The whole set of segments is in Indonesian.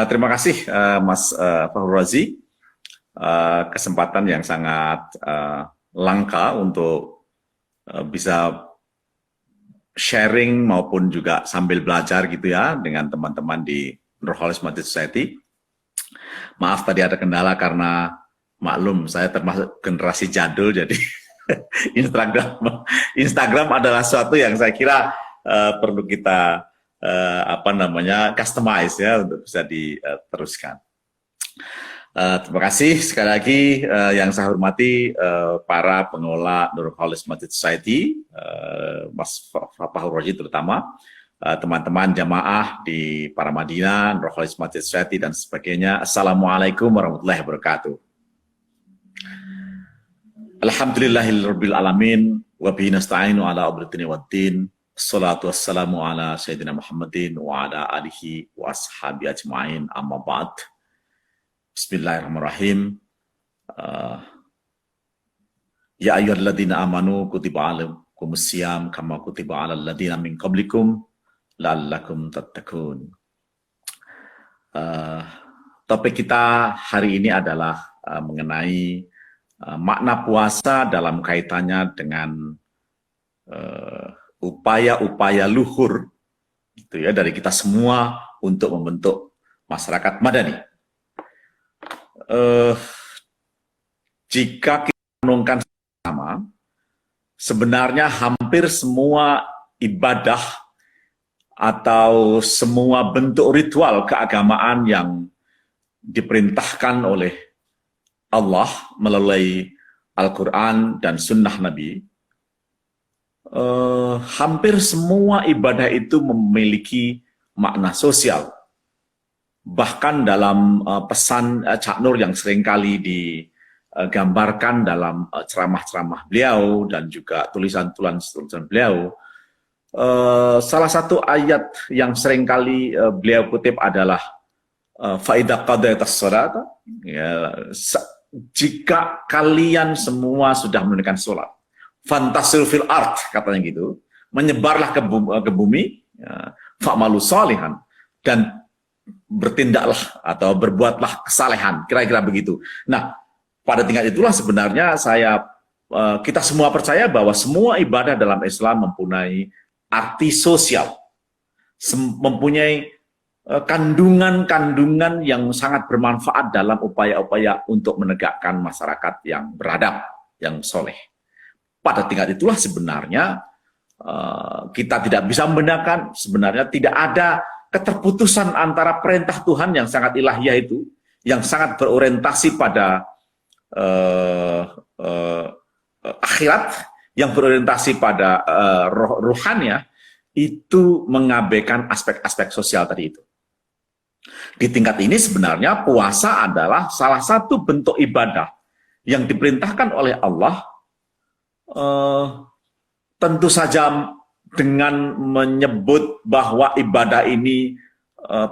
Terima kasih Mas Fahru Razi. Kesempatan yang sangat langka untuk bisa sharing maupun juga sambil belajar gitu ya dengan teman-teman di Nurholis Masjid Society. Maaf tadi ada kendala karena maklum saya termasuk generasi jadul, jadi Instagram adalah sesuatu yang saya kira perlu kita customize ya untuk bisa diteruskan. Terima kasih sekali lagi yang saya hormati para pengelola Nurholis Masjid Society, Mas Fahru Razi terutama, teman-teman jamaah di Paramadina, Nurholis Masjid Society dan sebagainya. Assalamualaikum warahmatullahi wabarakatuh. Alhamdulillahirabbil alamin wa bihi nasta'inu ala umuri dunya waddin. Assalatu wassalamu ala sayyidina Muhammadin wa ala alihi wa ashabi ajma'in, amma ba'd. Bismillahirrahmanirrahim. Ya ayyuhalladzina amanu kutiba alaikumus syiyam kama kutiba alal ladzina min qablikum la'allakum tattaqun. Topik kita hari ini adalah mengenai makna puasa dalam kaitannya dengan upaya-upaya luhur gitu ya dari kita semua untuk membentuk masyarakat madani. Jika kita renungkan sama, sebenarnya hampir semua ibadah atau semua bentuk ritual keagamaan yang diperintahkan oleh Allah melalui Al-Quran dan Sunnah Nabi, hampir semua ibadah itu memiliki makna sosial. Bahkan dalam pesan Cak Nur yang seringkali digambarkan dalam ceramah-ceramah beliau dan juga tulisan-tulisan beliau, salah satu ayat yang seringkali beliau kutip adalah fa'idha qadaitas shalat, ya, jika kalian semua sudah menunaikan sholat, fantasir fil ard, katanya gitu, menyebarlah ke bumi, ya, fa'malu shalihan, dan bertindaklah atau berbuatlah kesalehan, kira-kira begitu. Nah, pada tingkat itulah sebenarnya kita semua percaya bahwa semua ibadah dalam Islam mempunyai arti sosial, mempunyai kandungan-kandungan yang sangat bermanfaat dalam upaya-upaya untuk menegakkan masyarakat yang beradab, yang soleh. Pada tingkat itulah sebenarnya kita tidak bisa membedakan, sebenarnya tidak ada keterputusan antara perintah Tuhan yang sangat ilahiyah itu, yang sangat berorientasi pada akhirat, yang berorientasi pada rohaniah, itu mengabaikan aspek-aspek sosial tadi itu. Di tingkat ini sebenarnya puasa adalah salah satu bentuk ibadah yang diperintahkan oleh Allah, tentu saja dengan menyebut bahwa ibadah ini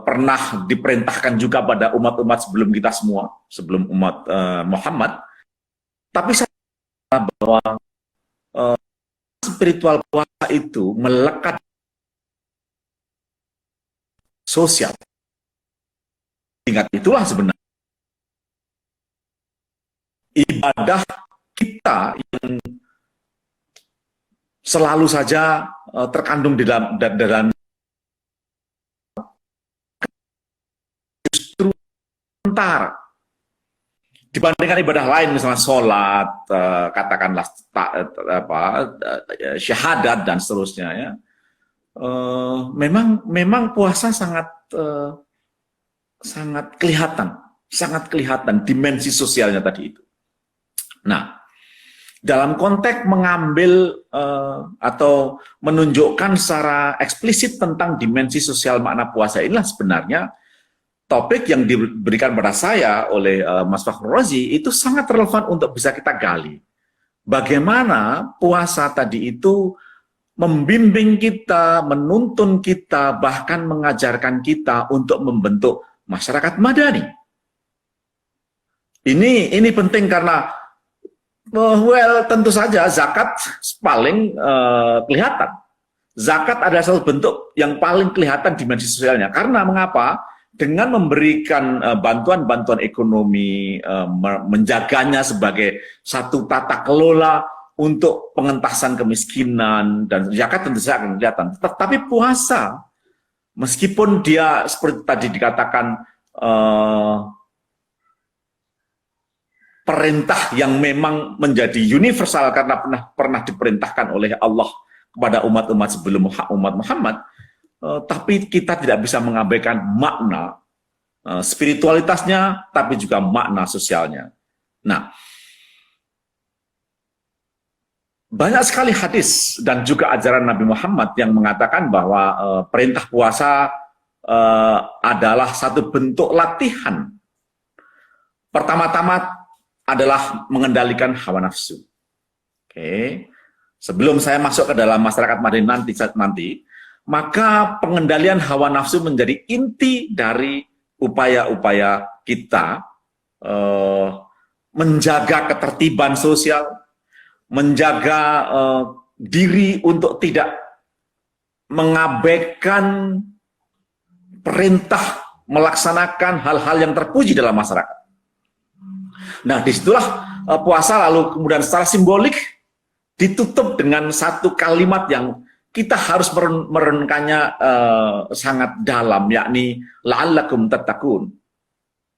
pernah diperintahkan juga pada umat-umat sebelum kita semua, sebelum umat Muhammad. Tapi saya bahwa spiritual puasa itu melekat sosial. Tingkat itulah sebenarnya ibadah kita yang selalu saja terkandung di dalam justru sementara dibandingkan ibadah lain, misalnya sholat, katakanlah syahadat dan seterusnya ya. Memang puasa sangat kelihatan dimensi sosialnya tadi itu. Nah, dalam konteks mengambil atau menunjukkan secara eksplisit tentang dimensi sosial makna puasa, inilah sebenarnya topik yang diberikan pada saya oleh Mas Fahru Razi itu sangat relevan untuk bisa kita gali. Bagaimana puasa tadi itu membimbing kita, menuntun kita, bahkan mengajarkan kita untuk membentuk masyarakat madani. Ini penting karena tentu saja zakat paling kelihatan. Zakat adalah satu bentuk yang paling kelihatan dimensi sosialnya. Karena mengapa? dengan memberikan bantuan-bantuan ekonomi, menjaganya sebagai satu tata kelola untuk pengentasan kemiskinan, dan zakat tentu saja akan kelihatan. Tetapi puasa, meskipun dia seperti tadi dikatakan perintah yang memang menjadi universal karena pernah diperintahkan oleh Allah kepada umat-umat sebelum umat Muhammad, tapi kita tidak bisa mengabaikan makna spiritualitasnya, tapi juga makna sosialnya. Nah, banyak sekali hadis dan juga ajaran Nabi Muhammad yang mengatakan bahwa perintah puasa adalah satu bentuk latihan. Pertama-tama adalah mengendalikan hawa nafsu. Oke. Sebelum saya masuk ke dalam masyarakat Madinah nanti, maka pengendalian hawa nafsu menjadi inti dari upaya-upaya kita menjaga ketertiban sosial, menjaga diri untuk tidak mengabaikan perintah melaksanakan hal-hal yang terpuji dalam masyarakat. Nah, disitulah puasa lalu kemudian secara simbolik ditutup dengan satu kalimat yang kita harus merenungkannya sangat dalam, yakni la'allakum tattaqun.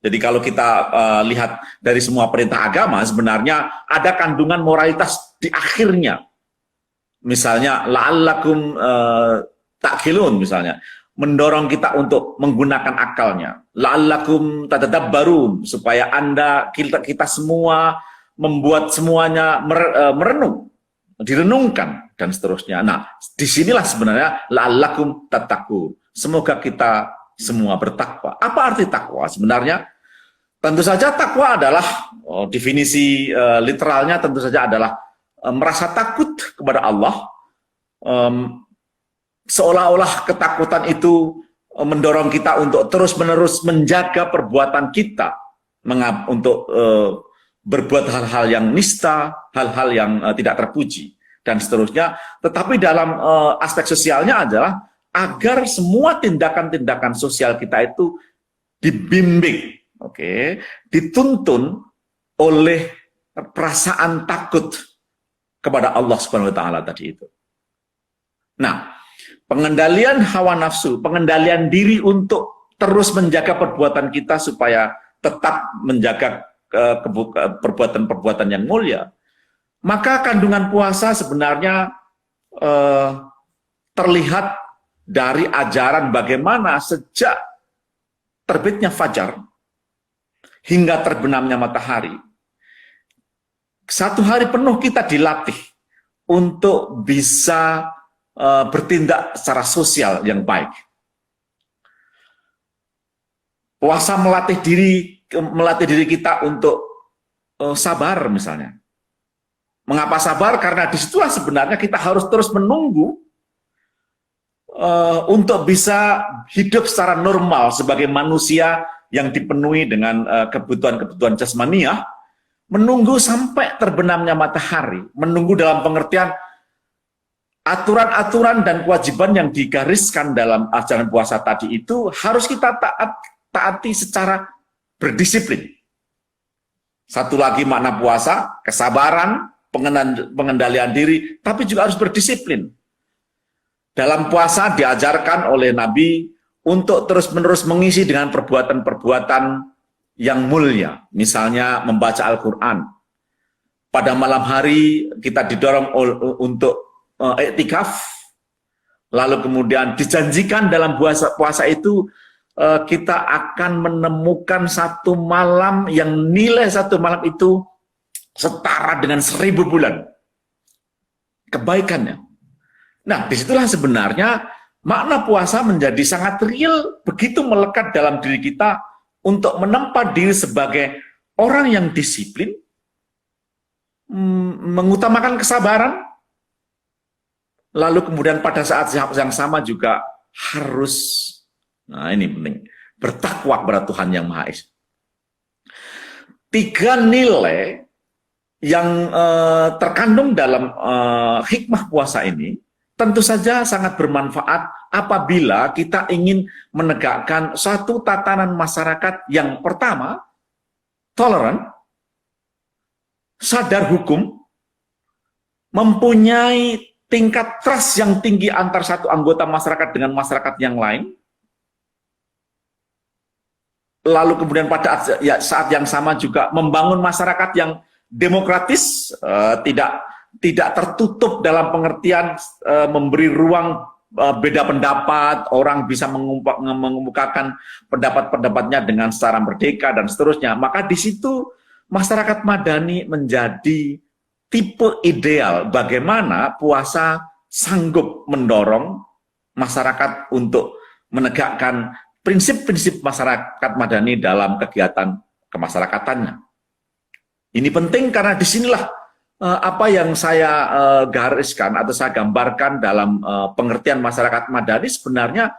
Jadi kalau kita lihat dari semua perintah agama, sebenarnya ada kandungan moralitas di akhirnya. Misalnya la'allakum ta'qilun, misalnya mendorong kita untuk menggunakan akalnya. La'allakum tatadabbarun, supaya kita semua membuat semuanya merenung, direnungkan, dan seterusnya. Nah, disinilah sebenarnya la'allakum tattaqun. Semoga kita semua bertakwa. Apa arti takwa sebenarnya? Tentu saja takwa adalah definisi literalnya tentu saja adalah merasa takut kepada Allah, seolah-olah ketakutan itu mendorong kita untuk terus-menerus menjaga perbuatan kita untuk berbuat hal-hal yang nista, hal-hal yang tidak terpuji, dan seterusnya. Tetapi dalam aspek sosialnya adalah agar semua tindakan-tindakan sosial kita itu dibimbing, dituntun oleh perasaan takut kepada Allah Subhanahu wa taala tadi itu. Nah, pengendalian hawa nafsu, pengendalian diri untuk terus menjaga perbuatan kita supaya tetap menjaga perbuatan-perbuatan yang mulia, maka kandungan puasa sebenarnya terlihat dari ajaran bagaimana sejak terbitnya fajar hingga terbenamnya matahari, satu hari penuh kita dilatih untuk bisa bertindak secara sosial yang baik. Puasa melatih diri kita untuk sabar misalnya. Mengapa sabar? Karena disitulah sebenarnya kita harus terus menunggu untuk bisa hidup secara normal sebagai manusia yang dipenuhi dengan kebutuhan-kebutuhan jasmaniah, menunggu sampai terbenamnya matahari, menunggu dalam pengertian aturan-aturan dan kewajiban yang digariskan dalam ajaran puasa tadi itu harus kita taati secara berdisiplin. Satu lagi makna puasa, kesabaran, pengendalian diri, tapi juga harus berdisiplin. Dalam puasa diajarkan oleh Nabi untuk terus-menerus mengisi dengan perbuatan-perbuatan yang mulia. Misalnya membaca Al-Quran. Pada malam hari kita didorong untuk iktikaf, lalu kemudian dijanjikan dalam puasa itu kita akan menemukan satu malam yang nilai satu malam itu setara dengan 1000 bulan kebaikannya. Nah, disitulah sebenarnya makna puasa menjadi sangat real, begitu melekat dalam diri kita untuk menempa diri sebagai orang yang disiplin, mengutamakan kesabaran, lalu kemudian pada saat yang sama juga harus, nah ini penting, bertakwa kepada Tuhan Yang Maha Esa. 3 nilai yang terkandung dalam hikmah puasa ini tentu saja sangat bermanfaat apabila kita ingin menegakkan suatu tatanan masyarakat yang pertama, toleran, sadar hukum, mempunyai tingkat trust yang tinggi antar satu anggota masyarakat dengan masyarakat yang lain, lalu kemudian pada saat yang sama juga membangun masyarakat yang demokratis, tidak tertutup dalam pengertian memberi ruang beda pendapat, orang bisa mengemukakan pendapat-pendapatnya dengan secara merdeka dan seterusnya. Maka di situ masyarakat madani menjadi tipe ideal bagaimana puasa sanggup mendorong masyarakat untuk menegakkan prinsip-prinsip masyarakat madani dalam kegiatan kemasyarakatannya. Ini penting karena disinilah apa yang saya gariskan atau saya gambarkan dalam pengertian masyarakat madani sebenarnya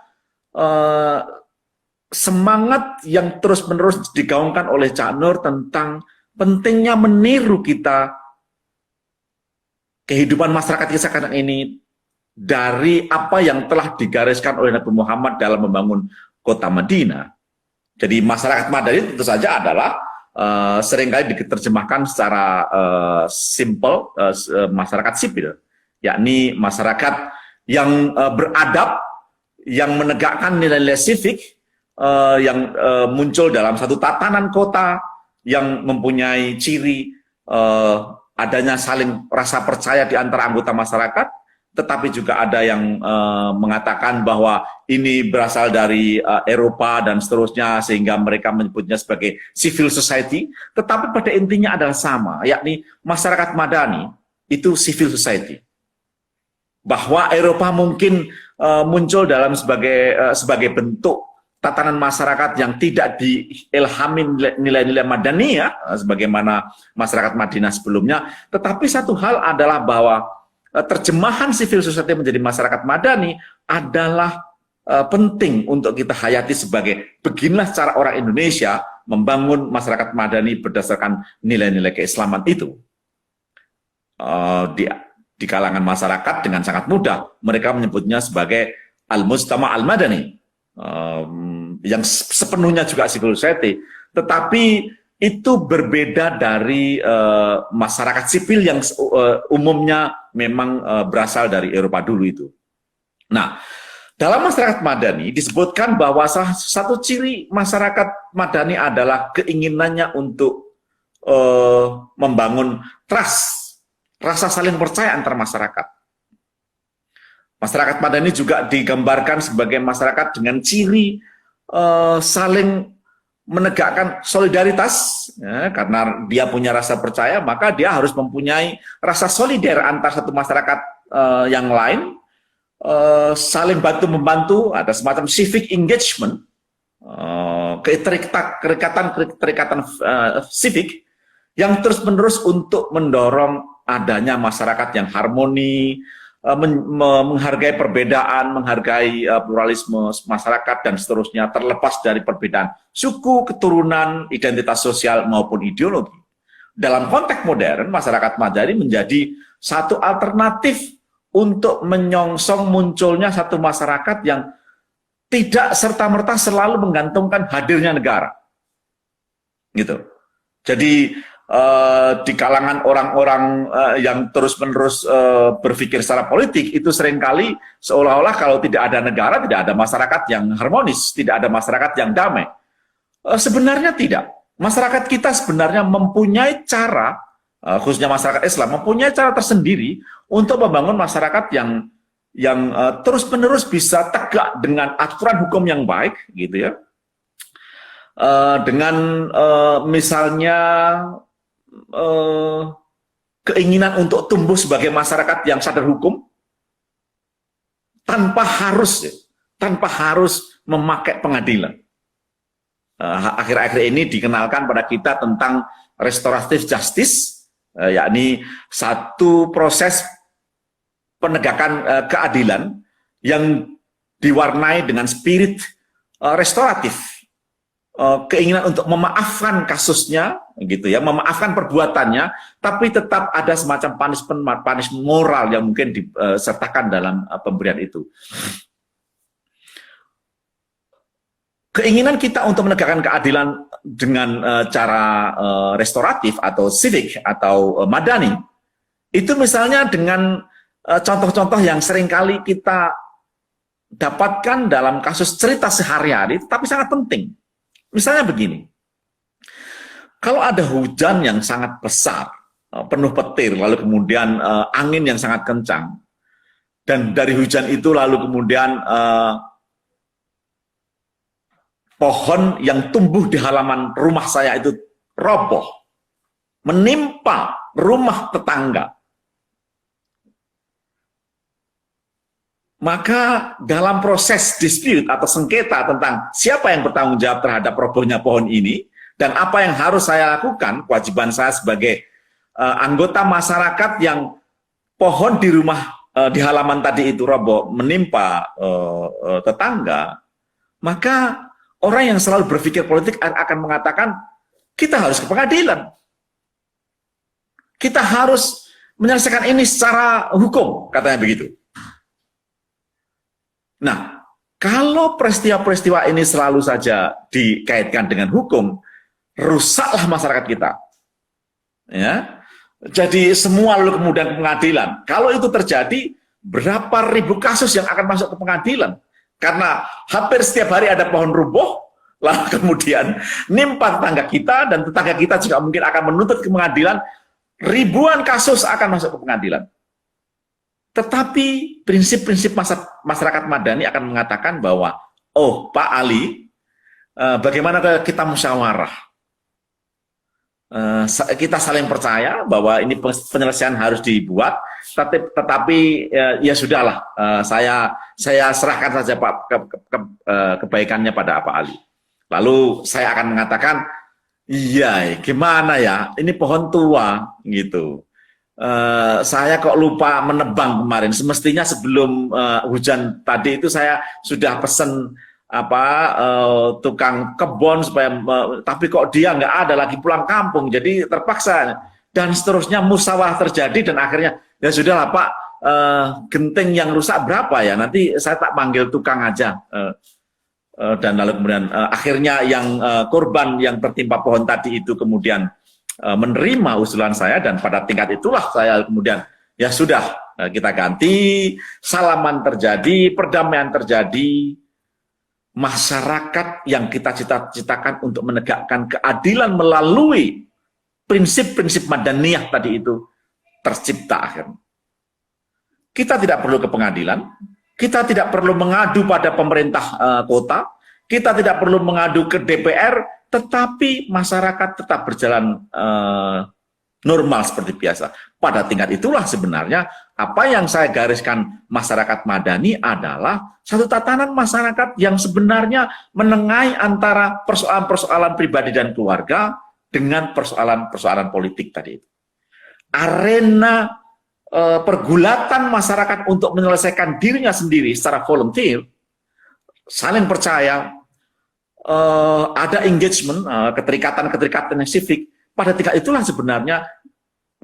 semangat yang terus-menerus digaungkan oleh Cak Nur tentang pentingnya meniru kita kehidupan masyarakat kita sekarang ini dari apa yang telah digariskan oleh Nabi Muhammad dalam membangun kota Madinah. Jadi masyarakat madani tentu saja adalah seringkali diterjemahkan secara simple masyarakat sipil, yakni masyarakat yang beradab, yang menegakkan nilai-nilai civic, yang muncul dalam satu tatanan kota yang mempunyai ciri adanya saling rasa percaya di antara anggota masyarakat, tetapi juga ada yang mengatakan bahwa ini berasal dari Eropa dan seterusnya, sehingga mereka menyebutnya sebagai civil society, tetapi pada intinya adalah sama, yakni masyarakat madani itu civil society. Bahwa Eropa mungkin muncul dalam sebagai bentuk tatanan masyarakat yang tidak diilhami nilai-nilai madaniyah, sebagaimana masyarakat Madinah sebelumnya, tetapi satu hal adalah bahwa terjemahan civil society menjadi masyarakat madani adalah penting untuk kita hayati sebagai beginilah cara orang Indonesia membangun masyarakat madani berdasarkan nilai-nilai keislaman itu. Di kalangan masyarakat dengan sangat mudah mereka menyebutnya sebagai al-mujtama al-madani, yang sepenuhnya juga civil society, tetapi itu berbeda dari masyarakat sipil yang umumnya memang berasal dari Eropa dulu itu. Nah, dalam masyarakat madani disebutkan bahwa salah satu ciri masyarakat madani adalah keinginannya untuk membangun trust, rasa saling percaya antar masyarakat. Masyarakat madani juga digambarkan sebagai masyarakat dengan ciri saling menegakkan solidaritas, ya, karena dia punya rasa percaya, maka dia harus mempunyai rasa solider antar satu masyarakat yang lain, saling bantu-membantu, ada semacam civic engagement, keterikatan civic yang terus-menerus untuk mendorong adanya masyarakat yang harmoni, menghargai perbedaan, menghargai pluralisme masyarakat dan seterusnya, terlepas dari perbedaan suku, keturunan, identitas sosial maupun ideologi. Dalam konteks modern, masyarakat madani menjadi satu alternatif untuk menyongsong munculnya satu masyarakat yang tidak serta-merta selalu menggantungkan hadirnya negara. Gitu. Jadi di kalangan orang-orang yang terus-menerus berpikir secara politik, itu seringkali seolah-olah kalau tidak ada negara, tidak ada masyarakat yang harmonis, tidak ada masyarakat yang damai. Sebenarnya tidak. Masyarakat kita sebenarnya mempunyai cara, khususnya masyarakat Islam, mempunyai cara tersendiri untuk membangun masyarakat yang terus-menerus bisa tegak dengan aturan hukum yang baik, gitu ya. Dengan misalnya keinginan untuk tumbuh sebagai masyarakat yang sadar hukum tanpa harus memakai pengadilan. Akhir-akhir ini dikenalkan pada kita tentang restoratif justice, yakni satu proses penegakan keadilan yang diwarnai dengan spirit restoratif, keinginan untuk memaafkan kasusnya, gitu ya, memaafkan perbuatannya, tapi tetap ada semacam punishment moral yang mungkin disertakan dalam pemberian itu. Keinginan kita untuk menegakkan keadilan dengan cara restoratif atau civic atau madani, itu misalnya dengan contoh-contoh yang seringkali kita dapatkan dalam kasus cerita sehari-hari, tapi sangat penting. Misalnya begini, kalau ada hujan yang sangat besar, penuh petir, lalu kemudian angin yang sangat kencang, dan dari hujan itu lalu kemudian pohon yang tumbuh di halaman rumah saya itu roboh, menimpa rumah tetangga. Maka dalam proses dispute atau sengketa tentang siapa yang bertanggung jawab terhadap robohnya pohon ini, dan apa yang harus saya lakukan, kewajiban saya sebagai anggota masyarakat yang pohon di rumah, di halaman tadi itu roboh, menimpa tetangga, maka orang yang selalu berpikir politik akan mengatakan, kita harus ke pengadilan. Kita harus menyelesaikan ini secara hukum, katanya begitu. Nah, kalau peristiwa-peristiwa ini selalu saja dikaitkan dengan hukum, rusaklah masyarakat kita. Ya, jadi semua lalu kemudian ke pengadilan. Kalau itu terjadi, berapa ribu kasus yang akan masuk ke pengadilan? Karena hampir setiap hari ada pohon rubuh, lalu kemudian nimpa tetangga kita, dan tetangga kita juga mungkin akan menuntut ke pengadilan, ribuan kasus akan masuk ke pengadilan. Tetapi prinsip-prinsip masyarakat madani akan mengatakan bahwa, oh Pak Ali, bagaimana kita musyawarah? Kita saling percaya bahwa ini penyelesaian harus dibuat, tetapi ya sudahlah, saya serahkan saja Pak kebaikannya pada Pak Ali. Lalu saya akan mengatakan, iya, gimana ya, ini pohon tua gitu. Saya kok lupa menebang kemarin. Semestinya sebelum hujan tadi itu saya sudah pesen tukang kebun supaya, tapi kok dia nggak ada lagi pulang kampung, jadi terpaksa, dan seterusnya musyawarah terjadi, dan akhirnya ya sudahlah Pak, genting yang rusak berapa ya, nanti saya tak panggil tukang aja, dan lalu kemudian akhirnya yang korban yang tertimpa pohon tadi itu kemudian menerima usulan saya, dan pada tingkat itulah saya kemudian ya sudah, kita ganti, salaman terjadi, perdamaian terjadi, masyarakat yang kita cita-citakan untuk menegakkan keadilan melalui prinsip-prinsip madaniyah tadi itu tercipta akhirnya. Kita tidak perlu ke pengadilan, kita tidak perlu mengadu pada pemerintah kota, kita tidak perlu mengadu ke DPR, tetapi masyarakat tetap berjalan normal seperti biasa. Pada tingkat itulah sebenarnya apa yang saya gariskan masyarakat madani adalah satu tatanan masyarakat yang sebenarnya menengahi antara persoalan-persoalan pribadi dan keluarga dengan persoalan-persoalan politik tadi itu. Arena pergulatan masyarakat untuk menyelesaikan dirinya sendiri secara volunteer, saling percaya, ada engagement, keterikatan yang civic. Pada tingkat itulah sebenarnya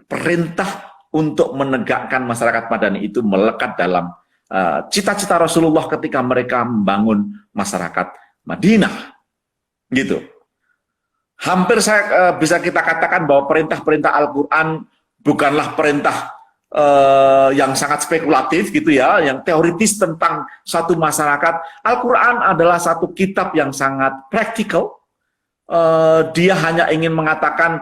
perintah untuk menegakkan masyarakat madani itu melekat dalam cita-cita Rasulullah ketika mereka membangun masyarakat Madinah, gitu. Hampir bisa kita katakan bahwa perintah-perintah Al-Quran bukanlah perintah yang sangat spekulatif gitu ya, yang teoritis tentang satu masyarakat. Al-Quran adalah satu kitab yang sangat praktikal. Dia hanya ingin mengatakan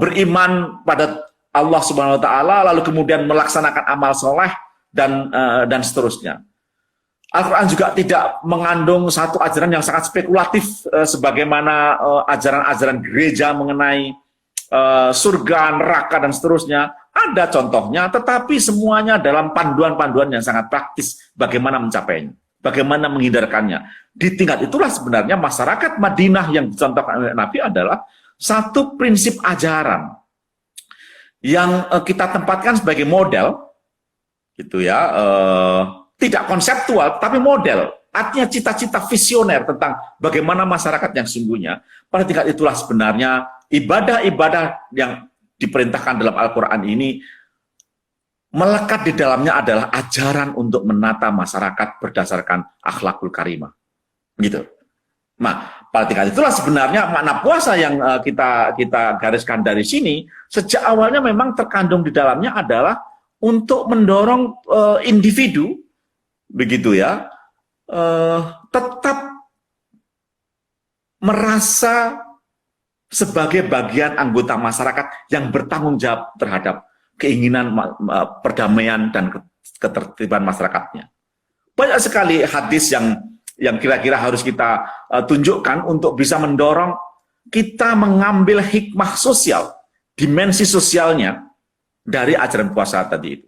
beriman pada Allah Subhanahu Wa Taala, lalu kemudian melaksanakan amal soleh dan seterusnya. Al-Quran juga tidak mengandung satu ajaran yang sangat spekulatif sebagaimana ajaran-ajaran gereja mengenai surga, neraka dan seterusnya. Ada contohnya, tetapi semuanya dalam panduan-panduan yang sangat praktis bagaimana mencapainya, bagaimana menghindarkannya. Di tingkat itulah sebenarnya masyarakat Madinah yang dicontohkan oleh Nabi adalah satu prinsip ajaran yang kita tempatkan sebagai model, gitu ya, tidak konseptual, tapi model. artinya cita-cita visioner tentang bagaimana masyarakat yang sungguhnya. Pada tingkat itulah sebenarnya ibadah-ibadah yang diperintahkan dalam Al-Quran ini melekat di dalamnya adalah ajaran untuk menata masyarakat berdasarkan akhlakul karimah. Gitu. Nah, pada tingkat itulah sebenarnya makna puasa yang kita gariskan dari sini, sejak awalnya memang terkandung di dalamnya adalah untuk mendorong individu, begitu ya, tetap merasa sebagai bagian anggota masyarakat yang bertanggung jawab terhadap keinginan perdamaian dan ketertiban masyarakatnya. Banyak sekali hadis yang kira-kira harus kita tunjukkan untuk bisa mendorong kita mengambil hikmah sosial, dimensi sosialnya dari ajaran puasa tadi itu.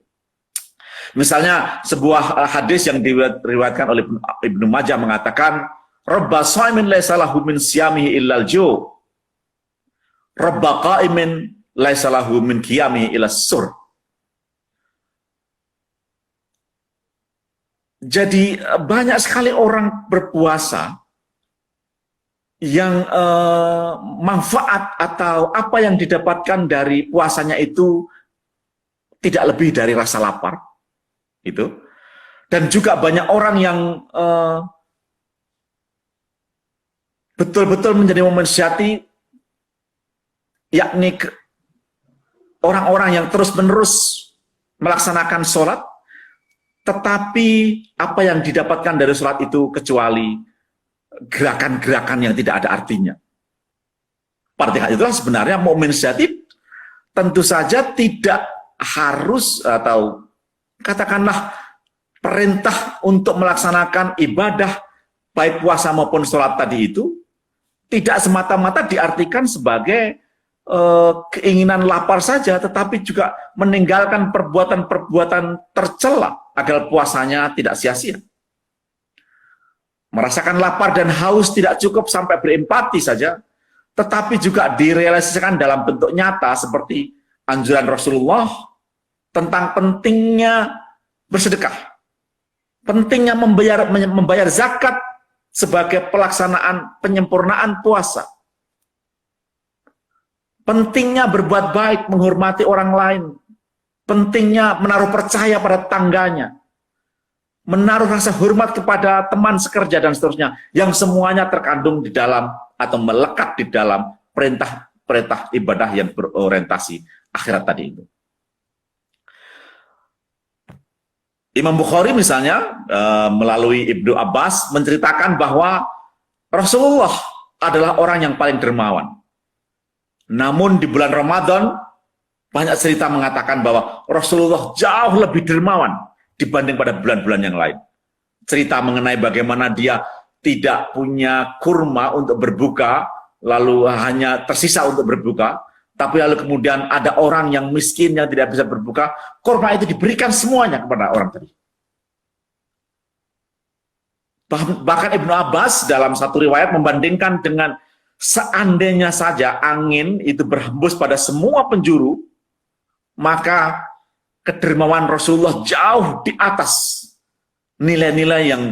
Misalnya sebuah hadis yang diriwayatkan oleh Ibnu Majah mengatakan, Rabba shaimin laisa lahu min siyamihi illal ju'. Rabba qa'imin laisa lahu min qiyamihi illas sur. Jadi banyak sekali orang berpuasa yang manfaat atau apa yang didapatkan dari puasanya itu tidak lebih dari rasa lapar, itu. Dan juga banyak orang yang betul-betul menjadi memensyati, yakni orang-orang yang terus-menerus melaksanakan sholat, tetapi apa yang didapatkan dari sholat itu kecuali gerakan-gerakan yang tidak ada artinya. Pada tingkat itulah sebenarnya mukmin sejati tentu saja tidak harus atau katakanlah perintah untuk melaksanakan ibadah baik puasa maupun sholat tadi itu tidak semata-mata diartikan sebagai keinginan lapar saja, tetapi juga meninggalkan perbuatan-perbuatan tercela agar puasanya tidak sia-sia. Merasakan lapar dan haus tidak cukup sampai berempati saja, tetapi juga direalisasikan dalam bentuk nyata seperti anjuran Rasulullah tentang pentingnya bersedekah, pentingnya membayar zakat sebagai pelaksanaan penyempurnaan puasa, pentingnya berbuat baik, menghormati orang lain, pentingnya menaruh percaya pada tetangganya, menaruh rasa hormat kepada teman sekerja dan seterusnya, yang semuanya terkandung di dalam atau melekat di dalam perintah ibadah yang berorientasi akhirat tadi itu. Imam Bukhari misalnya melalui Ibnu Abbas menceritakan bahwa Rasulullah adalah orang yang paling dermawan. Namun di bulan Ramadan banyak cerita mengatakan bahwa Rasulullah jauh lebih dermawan dibanding pada bulan-bulan yang lain. Cerita mengenai bagaimana dia tidak punya kurma untuk berbuka, lalu hanya tersisa untuk berbuka, tapi lalu kemudian ada orang yang miskin yang tidak bisa berbuka, kurma itu diberikan semuanya kepada orang tadi. Bahkan Ibnu Abbas dalam satu riwayat membandingkan dengan seandainya saja angin itu berhembus pada semua penjuru, maka kedermawan Rasulullah jauh di atas nilai-nilai yang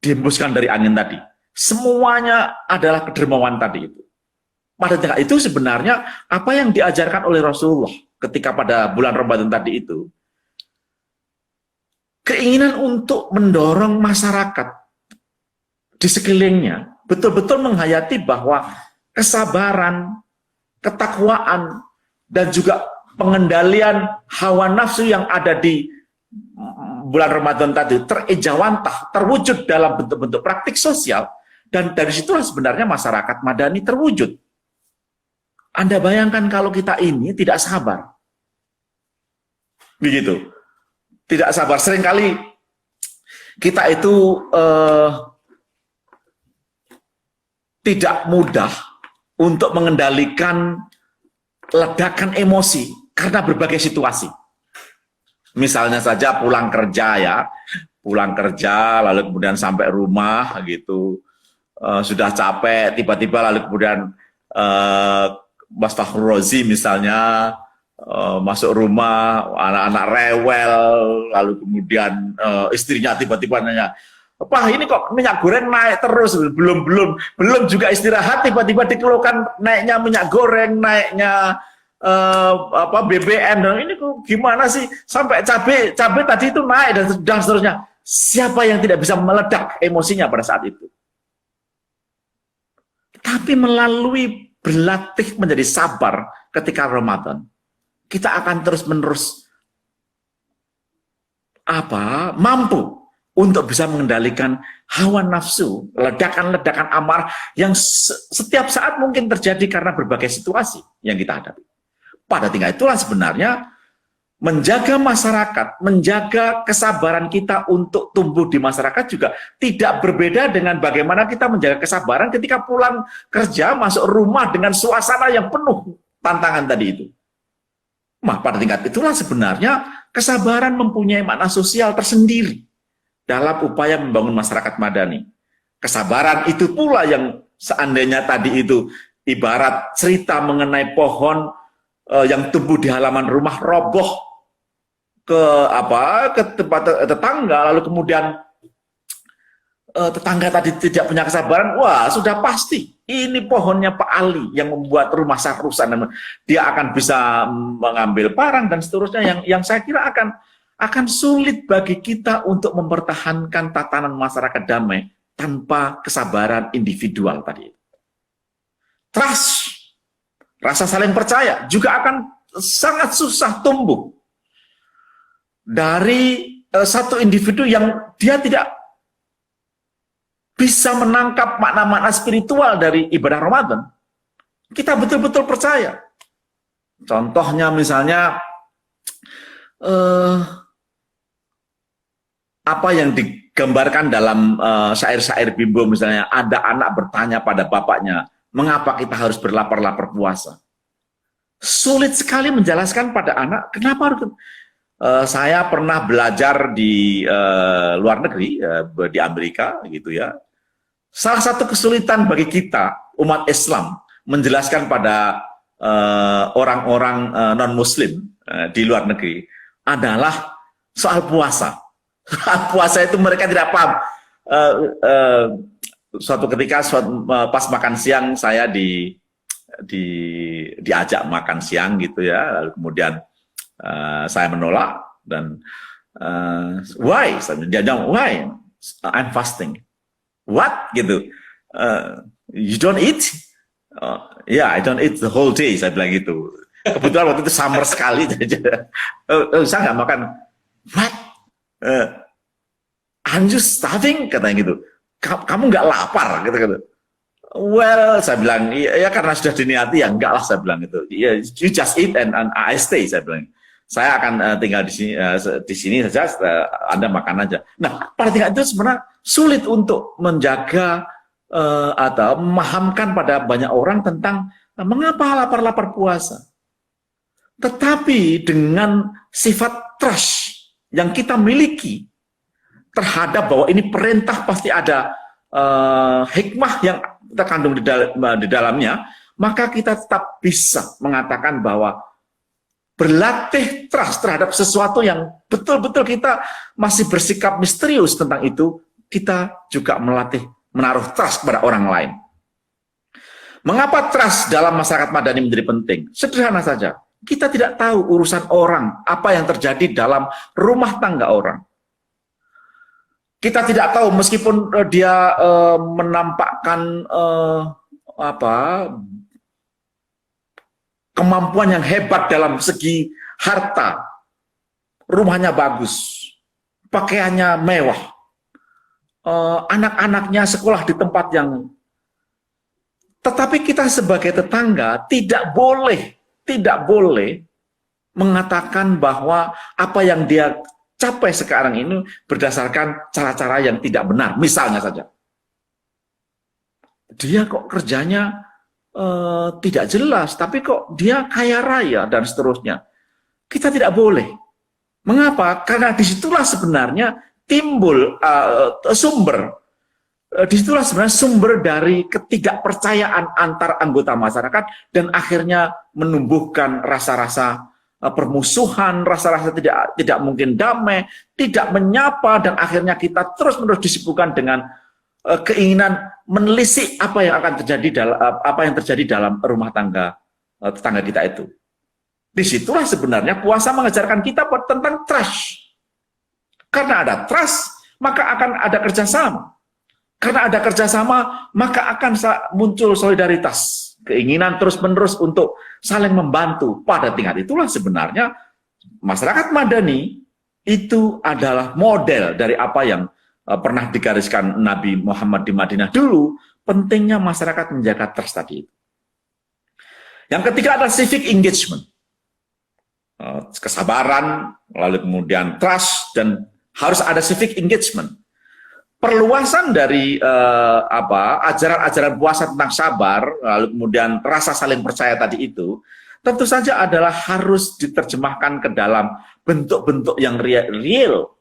dihembuskan dari angin tadi. Semuanya adalah kedermawan tadi itu. Pada tingkat itu sebenarnya apa yang diajarkan oleh Rasulullah ketika pada bulan Ramadan tadi itu, keinginan untuk mendorong masyarakat di sekelilingnya betul-betul menghayati bahwa kesabaran, ketakwaan, dan juga pengendalian hawa nafsu yang ada di bulan Ramadan tadi terejawantah, terwujud dalam bentuk-bentuk praktik sosial, dan dari situlah sebenarnya masyarakat madani terwujud. Anda bayangkan kalau kita ini tidak sabar. Begitu. Tidak sabar. Seringkali kita itu tidak mudah untuk mengendalikan ledakan emosi karena berbagai situasi. Misalnya saja pulang kerja lalu kemudian sampai rumah gitu, sudah capek, tiba-tiba lalu kemudian Astaghfirullahaladzim misalnya masuk rumah, anak-anak rewel, lalu kemudian istrinya tiba-tiba nanya, Wah, ini kok minyak goreng naik terus, belum juga istirahat, tiba-tiba dikeluhkan naiknya minyak goreng, naiknya BBM, dan ini kok gimana sih, sampai cabai tadi itu naik dan seterusnya. Siapa yang tidak bisa meledak emosinya pada saat itu? Tapi melalui berlatih menjadi sabar ketika Ramadan, kita akan terus-menerus mampu untuk bisa mengendalikan hawa nafsu, ledakan-ledakan amarah yang setiap saat mungkin terjadi karena berbagai situasi yang kita hadapi. Pada tingkat itulah sebenarnya menjaga masyarakat, menjaga kesabaran kita untuk tumbuh di masyarakat juga tidak berbeda dengan bagaimana kita menjaga kesabaran ketika pulang kerja, masuk rumah dengan suasana yang penuh tantangan tadi itu. Pada tingkat itulah sebenarnya kesabaran mempunyai makna sosial tersendiri dalam upaya membangun masyarakat madani. Kesabaran itu pula yang seandainya tadi itu ibarat cerita mengenai pohon yang tumbuh di halaman rumah roboh ke tempat tetangga, lalu kemudian tetangga tadi tidak punya kesabaran, wah sudah pasti ini pohonnya Pak Ali yang membuat rumah saya rusak, dia akan bisa mengambil parang dan seterusnya, yang saya kira akan sulit bagi kita untuk mempertahankan tatanan masyarakat damai tanpa kesabaran individual tadi. Trust, rasa saling percaya juga akan sangat susah tumbuh dari satu individu yang dia tidak bisa menangkap makna-makna spiritual dari ibadah Ramadan. Kita betul-betul percaya. Contohnya misalnya apa yang digambarkan dalam syair-syair Bimbo, misalnya ada anak bertanya pada bapaknya, mengapa kita harus berlapar-lapar puasa? Sulit sekali menjelaskan pada anak kenapa harus. Saya pernah belajar di luar negeri, di Amerika gitu ya. Salah satu kesulitan bagi kita umat Islam menjelaskan pada orang-orang non-Muslim di luar negeri adalah soal puasa. Soal puasa itu mereka tidak paham. Suatu ketika pas makan siang saya diajak makan siang gitu ya, lalu kemudian saya menolak dan why? Dia bilang why? I'm fasting. What gitu? You don't eat? Yeah, I don't eat the whole day. Saya bilang gitu. Kebetulan waktu itu summer sekali, saya nggak makan. What? I'm just starving, katanya gitu. Kamu nggak lapar, gitu. Well, saya bilang, ya karena sudah diniati, ya enggak lah, saya bilang itu. Yeah, you just eat and I stay, saya bilang. Saya akan tinggal di sini saja, Anda makan aja. Nah, pada tingkat itu sebenarnya sulit untuk menjaga atau memahamkan pada banyak orang tentang mengapa lapar-lapar puasa. Tetapi dengan sifat trust yang kita miliki terhadap bahwa ini perintah pasti ada hikmah yang terkandung di dalamnya, maka kita tetap bisa mengatakan bahwa berlatih trust terhadap sesuatu yang betul-betul kita masih bersikap misterius tentang itu, kita juga menaruh trust kepada orang lain. Mengapa trust dalam masyarakat madani menjadi penting? Sederhana saja, kita tidak tahu urusan orang, apa yang terjadi dalam rumah tangga orang. Kita tidak tahu meskipun dia menampakkan kemampuan yang hebat dalam segi harta, rumahnya bagus, pakaiannya mewah, anak-anaknya sekolah di tempat yang, tetapi kita sebagai tetangga tidak boleh mengatakan bahwa apa yang dia capai sekarang ini berdasarkan cara-cara yang tidak benar. Misalnya saja, dia kok kerjanya tidak jelas, tapi kok dia kaya raya dan seterusnya. Kita tidak boleh. Mengapa? Karena disitulah sebenarnya timbul disitulah sebenarnya sumber dari ketidakpercayaan antar anggota masyarakat dan akhirnya menumbuhkan rasa-rasa permusuhan, rasa-rasa tidak mungkin damai, tidak menyapa, dan akhirnya kita terus-menerus disibukkan dengan keinginan menelisik apa yang akan terjadi dalam rumah tangga tetangga kita itu. Disitulah sebenarnya puasa mengajarkan kita tentang trust. Karena ada trust, maka akan ada kerjasama. Karena ada kerjasama, maka akan muncul solidaritas. Keinginan terus-menerus untuk saling membantu. Pada tingkat itulah sebenarnya masyarakat Madani itu adalah model dari apa yang pernah digariskan Nabi Muhammad di Madinah dulu, pentingnya masyarakat menjaga trust tadi. Yang ketiga adalah civic engagement. Kesabaran, lalu kemudian trust, dan harus ada civic engagement. Perluasan dari ajaran-ajaran puasa tentang sabar, lalu kemudian rasa saling percaya tadi itu, tentu saja adalah harus diterjemahkan ke dalam bentuk-bentuk yang real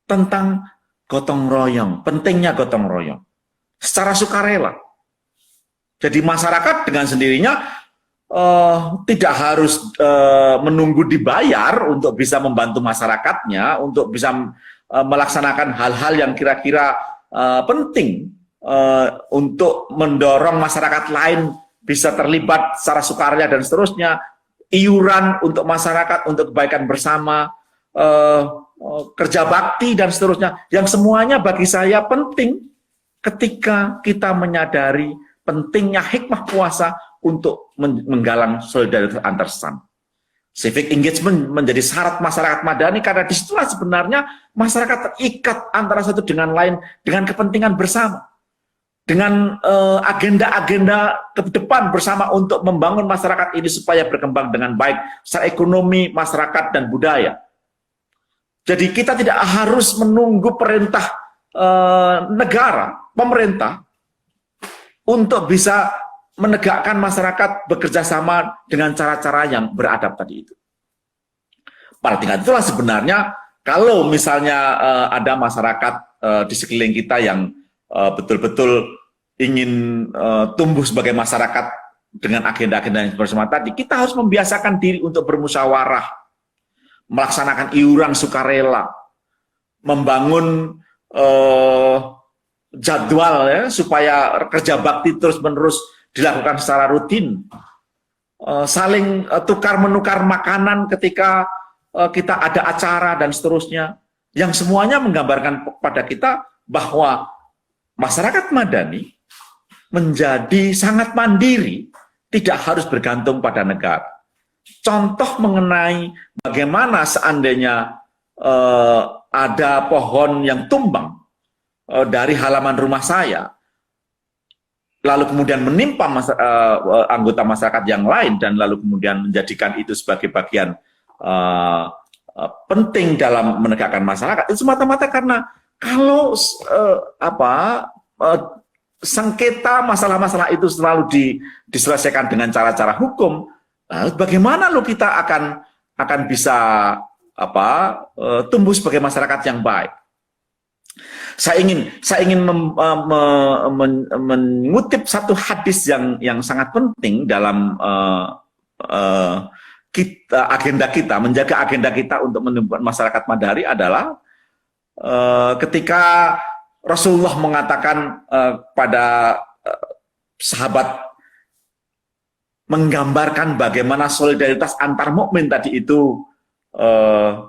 tentang gotong royong, pentingnya gotong royong, secara sukarela. Jadi masyarakat dengan sendirinya tidak harus menunggu dibayar untuk bisa membantu masyarakatnya, untuk bisa melaksanakan hal-hal yang kira-kira penting untuk mendorong masyarakat lain bisa terlibat secara sukarela dan seterusnya, iuran untuk masyarakat, untuk kebaikan bersama, kerja bakti dan seterusnya, yang semuanya bagi saya penting ketika kita menyadari pentingnya hikmah puasa untuk menggalang solidaritas antar sesama. Civic engagement menjadi syarat masyarakat Madani karena disitulah sebenarnya masyarakat terikat antara satu dengan lain dengan kepentingan bersama, dengan agenda-agenda ke depan bersama untuk membangun masyarakat ini supaya berkembang dengan baik secara ekonomi, masyarakat, dan budaya. Jadi kita tidak harus menunggu perintah negara, pemerintah, untuk bisa menegakkan masyarakat bekerja sama dengan cara-cara yang beradab tadi itu. Pada tingkat itulah sebenarnya kalau misalnya ada masyarakat di sekeliling kita yang betul-betul ingin tumbuh sebagai masyarakat dengan agenda-agenda yang bersama tadi, kita harus membiasakan diri untuk bermusyawarah, melaksanakan iuran sukarela, membangun jadwal ya, supaya kerja bakti terus-menerus dilakukan secara rutin, saling tukar-menukar makanan ketika kita ada acara dan seterusnya, yang semuanya menggambarkan kepada kita bahwa masyarakat Madani menjadi sangat mandiri, tidak harus bergantung pada negara. Contoh mengenai bagaimana seandainya ada pohon yang tumbang dari halaman rumah saya, lalu kemudian menimpa anggota masyarakat yang lain, dan lalu kemudian menjadikan itu sebagai bagian penting dalam menegakkan masyarakat, itu semata-mata karena kalau sengketa masalah-masalah itu selalu diselesaikan dengan cara-cara hukum, bagaimana lo kita akan bisa tumbuh sebagai masyarakat yang baik. Saya ingin mengutip satu hadis yang sangat penting dalam agenda kita, menjaga agenda kita untuk menumbuhkan masyarakat Madani adalah ketika Rasulullah mengatakan pada sahabat, menggambarkan bagaimana solidaritas antar mukmin tadi itu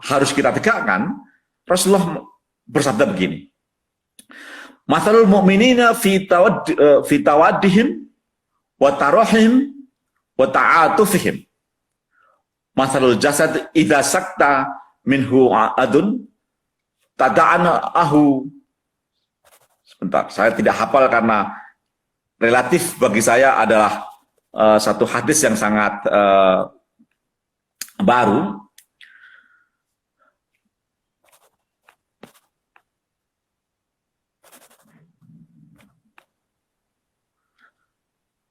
harus kita tegakkan. Rasulullah bersabda begini, "Mathalul mu'minina fi tawaddihim wa tarahim wa ta'atufihim. Mathalul jasad idza sakta minhu adun tada'ana ahu." Sebentar, saya tidak hafal karena relatif bagi saya adalah satu hadis yang sangat baru.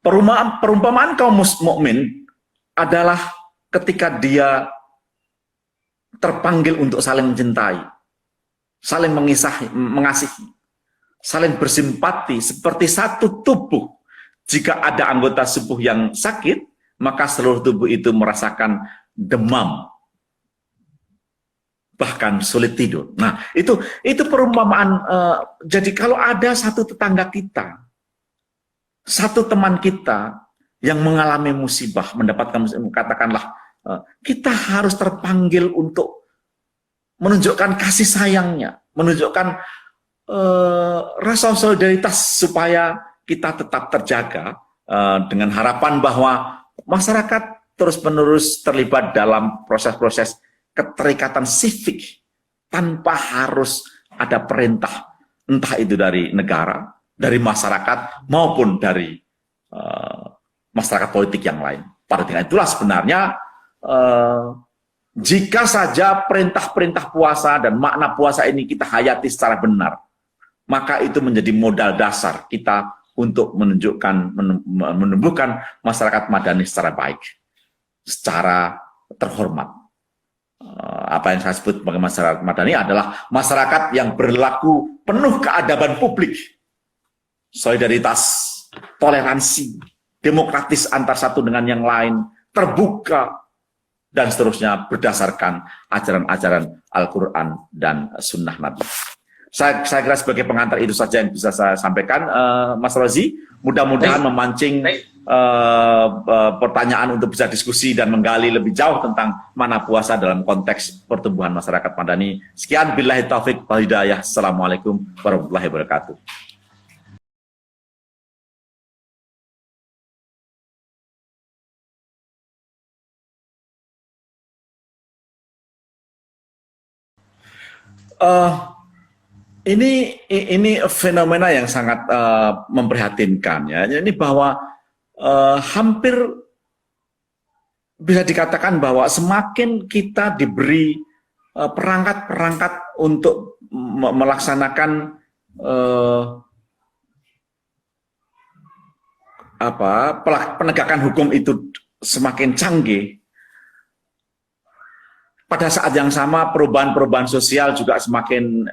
Perumpamaan kaum mukmin adalah ketika dia terpanggil untuk saling mencintai, saling mengasihi, saling bersimpati seperti satu tubuh. Jika ada anggota tubuh yang sakit, maka seluruh tubuh itu merasakan demam, bahkan sulit tidur. Nah, itu perumpamaan. Jadi kalau ada satu tetangga kita, satu teman kita yang mengalami musibah, mendapatkan musibah, katakanlah kita harus terpanggil untuk menunjukkan kasih sayangnya, menunjukkan rasa solidaritas supaya kita tetap terjaga, dengan harapan bahwa masyarakat terus-menerus terlibat dalam proses-proses keterikatan sivik tanpa harus ada perintah, entah itu dari negara, dari masyarakat, maupun dari masyarakat politik yang lain. Pada tingkat itulah sebenarnya jika saja perintah-perintah puasa dan makna puasa ini kita hayati secara benar, maka itu menjadi modal dasar kita untuk menumbuhkan masyarakat madani secara baik, secara terhormat. Apa yang saya sebut sebagai masyarakat madani adalah masyarakat yang berlaku penuh keadaban publik, solidaritas, toleransi, demokratis antar satu dengan yang lain, terbuka, dan seterusnya berdasarkan ajaran-ajaran Al-Quran dan Sunnah Nabi. Saya kira sebagai pengantar itu saja yang bisa saya sampaikan, Mas Rozi. Mudah-mudahan memancing pertanyaan untuk bisa diskusi dan menggali lebih jauh tentang mana puasa dalam konteks pertumbuhan masyarakat madani. Sekian, billahi taufik wal hidayah. Assalamualaikum warahmatullahi wabarakatuh. Ini fenomena yang sangat memprihatinkan, ya. Ini bahwa hampir bisa dikatakan bahwa semakin kita diberi perangkat-perangkat untuk melaksanakan penegakan hukum itu semakin canggih. Pada saat yang sama perubahan-perubahan sosial juga semakin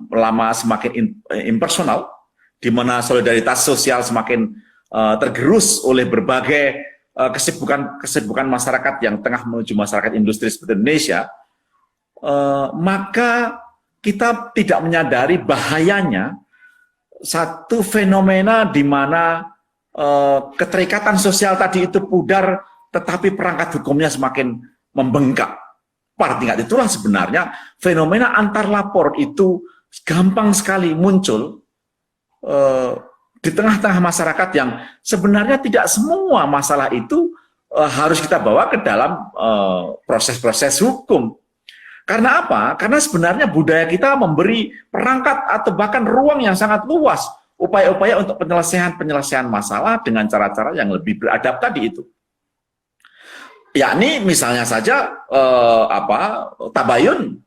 lama semakin impersonal, di mana solidaritas sosial semakin tergerus oleh berbagai kesibukan masyarakat yang tengah menuju masyarakat industri seperti Indonesia. Maka kita tidak menyadari bahayanya satu fenomena di mana keterikatan sosial tadi itu pudar, tetapi perangkat hukumnya semakin membengkak. Pada tingkat itulah sebenarnya fenomena antar lapor itu gampang sekali muncul di tengah-tengah masyarakat yang sebenarnya tidak semua masalah itu harus kita bawa ke dalam proses-proses hukum. Karena apa? Karena sebenarnya budaya kita memberi perangkat atau bahkan ruang yang sangat luas upaya-upaya untuk penyelesaian masalah dengan cara-cara yang lebih beradab tadi itu. Yakni misalnya saja tabayun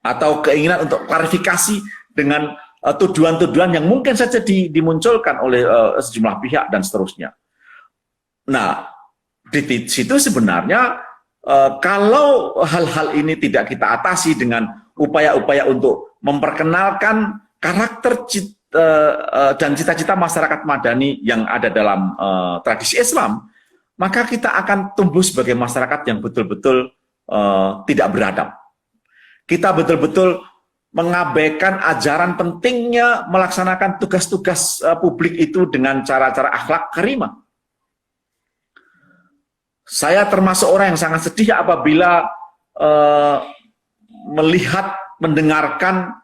atau keinginan untuk klarifikasi dengan tuduhan-tuduhan yang mungkin saja dimunculkan oleh sejumlah pihak dan seterusnya. Nah, di situ sebenarnya kalau hal-hal ini tidak kita atasi dengan upaya-upaya untuk memperkenalkan karakter dan cita-cita masyarakat madani yang ada dalam tradisi Islam, maka kita akan tumbuh sebagai masyarakat yang betul-betul tidak beradab. Kita betul-betul mengabaikan ajaran pentingnya melaksanakan tugas-tugas publik itu dengan cara-cara akhlak karimah. Saya termasuk orang yang sangat sedih apabila melihat, mendengarkan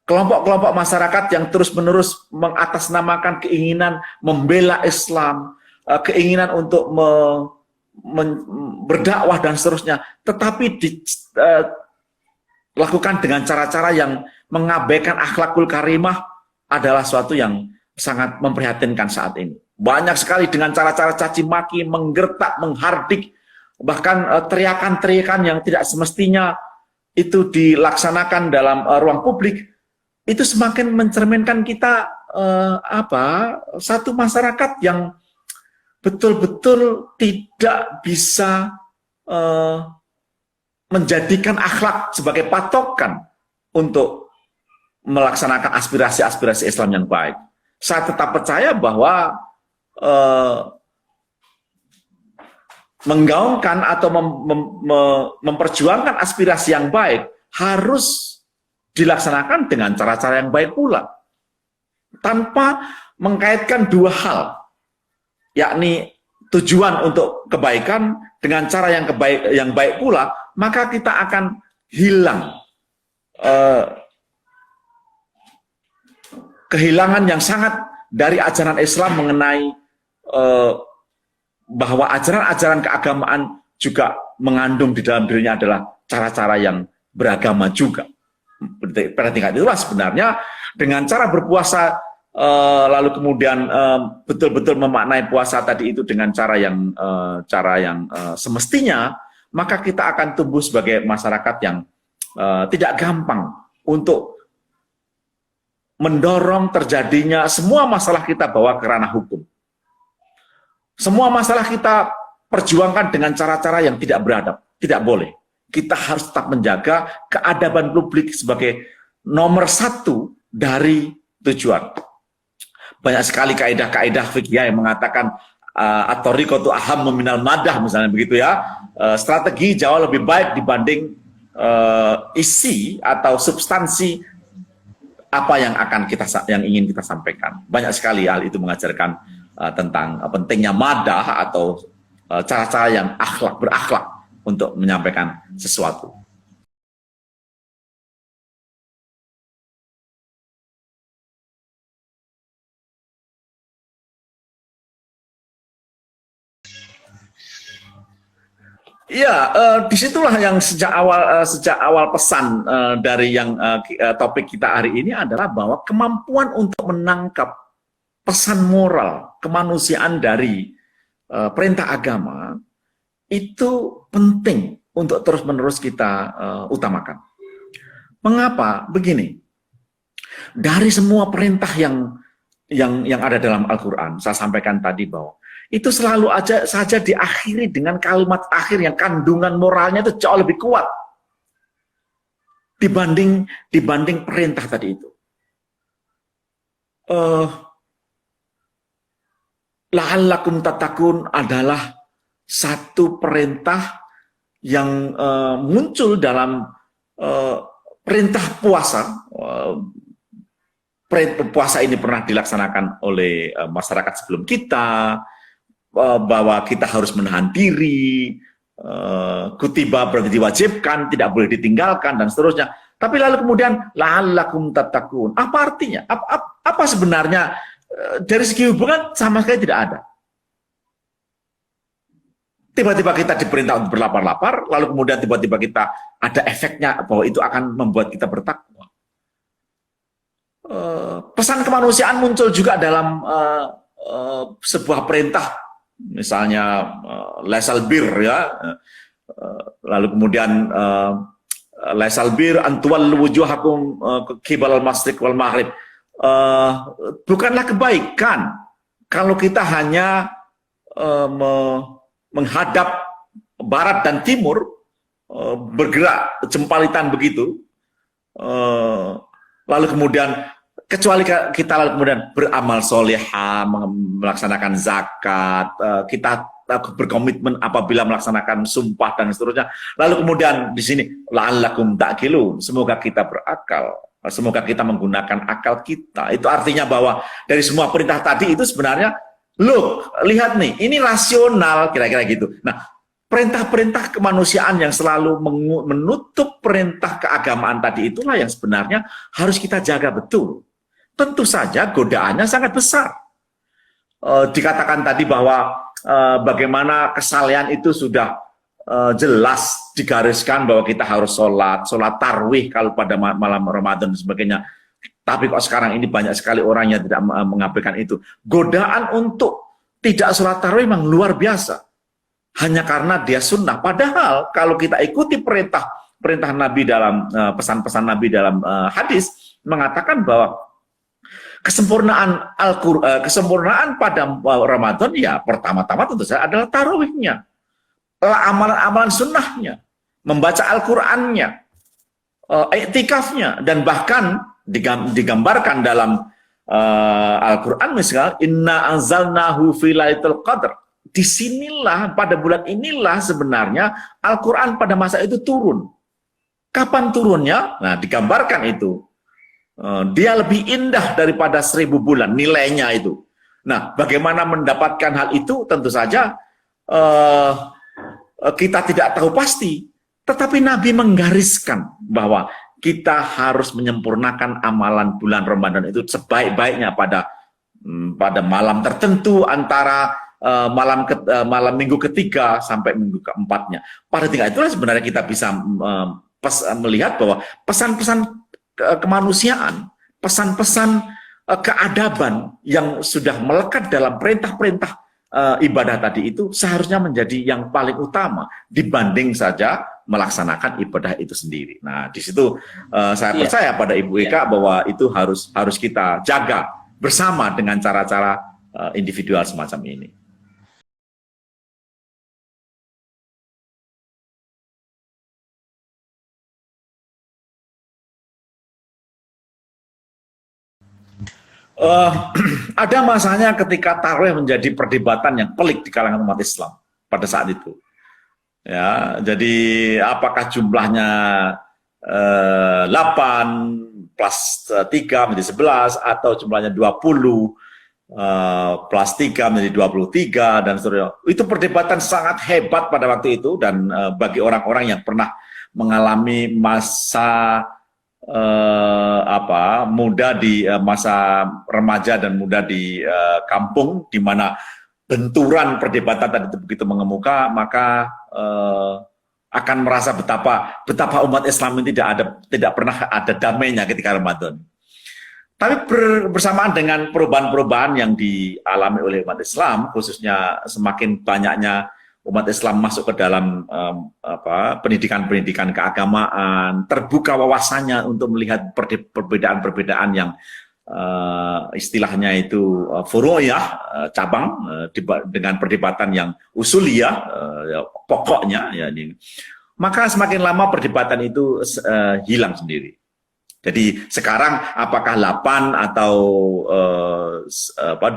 kelompok-kelompok masyarakat yang terus-menerus mengatasnamakan keinginan membela Islam, keinginan untuk berdakwah dan seterusnya, tetapi dilakukan dengan cara-cara yang mengabaikan akhlakul karimah adalah suatu yang sangat memprihatinkan saat ini. Banyak sekali dengan cara-cara caci maki, menggertak, menghardik, bahkan teriakan-teriakan yang tidak semestinya itu dilaksanakan dalam ruang publik, itu semakin mencerminkan kita satu masyarakat yang betul-betul tidak bisa menjadikan akhlak sebagai patokan untuk melaksanakan aspirasi-aspirasi Islam yang baik. Saya tetap percaya bahwa menggaungkan atau memperjuangkan aspirasi yang baik harus dilaksanakan dengan cara-cara yang baik pula, tanpa mengkaitkan dua hal, yakni tujuan untuk kebaikan dengan cara yang baik pula, maka kita akan hilang kehilangan yang sangat dari ajaran Islam mengenai bahwa ajaran-ajaran keagamaan juga mengandung di dalam dirinya adalah cara-cara yang beragama juga. Pada tingkat itulah sebenarnya dengan cara berpuasa lalu kemudian betul-betul memaknai puasa tadi itu dengan cara yang semestinya, maka kita akan tumbuh sebagai masyarakat yang tidak gampang untuk mendorong terjadinya semua masalah kita bawa ke ranah hukum. Semua masalah kita perjuangkan dengan cara-cara yang tidak beradab, tidak boleh. Kita harus tetap menjaga keadaban publik sebagai nomor satu dari tujuan. Banyak sekali kaidah-kaidah fikih yang mengatakan at-thariqatu ahammu minal madah, misalnya begitu ya. Strategi jauh lebih baik dibanding isi atau substansi apa yang ingin kita sampaikan. Banyak sekali hal itu mengajarkan tentang pentingnya madah atau cara-cara yang berakhlak untuk menyampaikan sesuatu. Ya, disitulah yang sejak awal pesan dari yang topik kita hari ini adalah bahwa kemampuan untuk menangkap pesan moral kemanusiaan dari perintah agama itu penting untuk terus-menerus kita utamakan. Mengapa? Begini, dari semua perintah yang ada dalam Al-Quran, saya sampaikan tadi bahwa itu selalu saja diakhiri dengan kalimat akhir yang kandungan moralnya itu jauh lebih kuat dibanding perintah tadi itu. La'allakum tattaqun adalah satu perintah yang muncul dalam perintah puasa. Puasa ini pernah dilaksanakan oleh masyarakat sebelum kita, bahwa kita harus menahan diri, kutiba berarti diwajibkan, tidak boleh ditinggalkan, dan seterusnya. Tapi lalu kemudian, la'allakum tattaqun. Apa artinya? Apa sebenarnya? Dari segi hubungan sama sekali tidak ada. Tiba-tiba kita diperintah untuk berlapar-lapar, lalu kemudian tiba-tiba kita ada efeknya bahwa itu akan membuat kita bertakwa. Pesan kemanusiaan muncul juga dalam sebuah perintah, misalnya laisal bir, ya, lalu kemudian laisal bir antuwal wujuhakum qibal al-masyriq wal maghrib. Bukanlah kebaikan kalau kita hanya menghadap barat dan timur, bergerak jempalitan begitu, lalu kemudian kecuali kita lalu kemudian beramal solehah, melaksanakan zakat, kita berkomitmen apabila melaksanakan sumpah dan seterusnya. Lalu kemudian di sini la'allakum ta'qilun, semoga kita berakal, semoga kita menggunakan akal kita. Itu artinya bahwa dari semua perintah tadi itu sebenarnya, look, lihat nih, ini rasional, kira-kira gitu. Nah, perintah-perintah kemanusiaan yang selalu menutup perintah keagamaan tadi itulah yang sebenarnya harus kita jaga betul. Tentu saja godaannya sangat besar. Dikatakan tadi bahwa bagaimana kesalehan itu sudah jelas digariskan bahwa kita harus sholat tarwih kalau pada malam Ramadan dan sebagainya. Tapi kok sekarang ini banyak sekali orang yang tidak mengabaikan itu. Godaan untuk tidak sholat tarwih memang luar biasa. Hanya karena dia sunnah. Padahal kalau kita ikuti perintah Nabi dalam pesan-pesan Nabi dalam hadis mengatakan bahwa kesempurnaan pada Ramadan ya pertama-tama tentu saja adalah tarawihnya, amalan-amalan sunnahnya, membaca Al-Qur'annya, iktikafnya, dan bahkan digambarkan dalam Al-Qur'an misalnya inna anzalnahu fi lailatul qadr, disinilah pada bulan inilah sebenarnya Al-Quran pada masa itu turun. Kapan turunnya? Nah, digambarkan itu. Dia lebih indah daripada 1000 bulan, nilainya itu. Nah, bagaimana mendapatkan hal itu? Tentu saja kita tidak tahu pasti. Tetapi Nabi menggariskan bahwa kita harus menyempurnakan amalan bulan Ramadan itu sebaik-baiknya pada malam tertentu antara malam minggu ketiga sampai minggu keempatnya. Pada tingkat itulah sebenarnya kita bisa melihat bahwa pesan-pesan kemanusiaan, pesan-pesan keadaban yang sudah melekat dalam perintah-perintah ibadah tadi itu seharusnya menjadi yang paling utama dibanding saja melaksanakan ibadah itu sendiri. Nah, di situ saya percaya pada Ibu Eka bahwa itu harus kita jaga bersama dengan cara-cara individual semacam ini. Ada masanya ketika tarawih menjadi perdebatan yang pelik di kalangan umat Islam pada saat itu. Ya, jadi apakah jumlahnya 8 plus 3 menjadi 11 atau jumlahnya 20 plus 3 menjadi 23 dan seterusnya. Itu perdebatan sangat hebat pada waktu itu dan bagi orang-orang yang pernah mengalami masa muda di masa remaja dan muda di kampung, di mana benturan perdebatan tadi itu begitu mengemuka, maka akan merasa betapa umat Islam ini tidak pernah ada damainya ketika Ramadan. Tapi bersamaan dengan perubahan-perubahan yang dialami oleh umat Islam, khususnya semakin banyaknya umat Islam masuk ke dalam pendidikan-pendidikan keagamaan, terbuka wawasannya untuk melihat perbedaan-perbedaan yang istilahnya itu furu'iyah, cabang, dengan perdebatan yang usuliyah, pokoknya. Ya, maka semakin lama perdebatan itu hilang sendiri. Jadi sekarang apakah 8 atau 20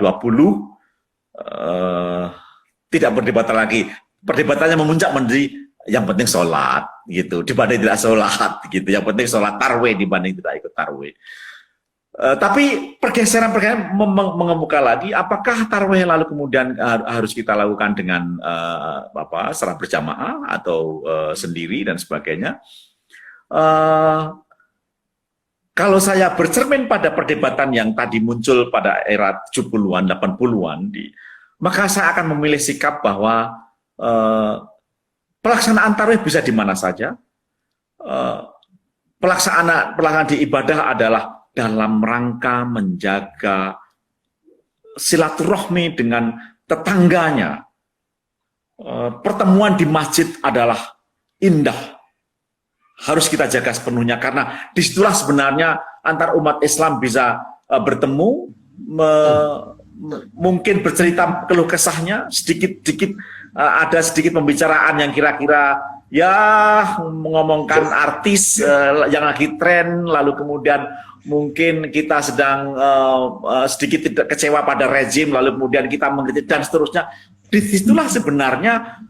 tidak berdebatan lagi. Perdebatannya memuncak menjadi yang penting sholat gitu dibanding tidak sholat gitu. Yang penting sholat tarwih dibanding tidak ikut tarwih. Tapi pergeseran mengemuka lagi. Apakah tarwih lalu kemudian harus kita lakukan dengan secara berjamaah atau sendiri dan sebagainya? Kalau saya bercermin pada perdebatan yang tadi muncul pada era 70-an, 80-an maka saya akan memilih sikap bahwa pelaksanaan tarawih bisa di mana saja. Pelaksanaan di ibadah adalah dalam rangka menjaga silaturahmi dengan tetangganya. Pertemuan di masjid adalah indah. Harus kita jaga sepenuhnya karena disitulah sebenarnya antar umat Islam bisa bertemu, mungkin bercerita keluh kesahnya, sedikit ada sedikit pembicaraan yang kira-kira ya mengomongkan artis yang lagi tren, lalu kemudian mungkin kita sedang sedikit tidak kecewa pada rezim, lalu kemudian kita mengkritik dan seterusnya. Disitulah sebenarnya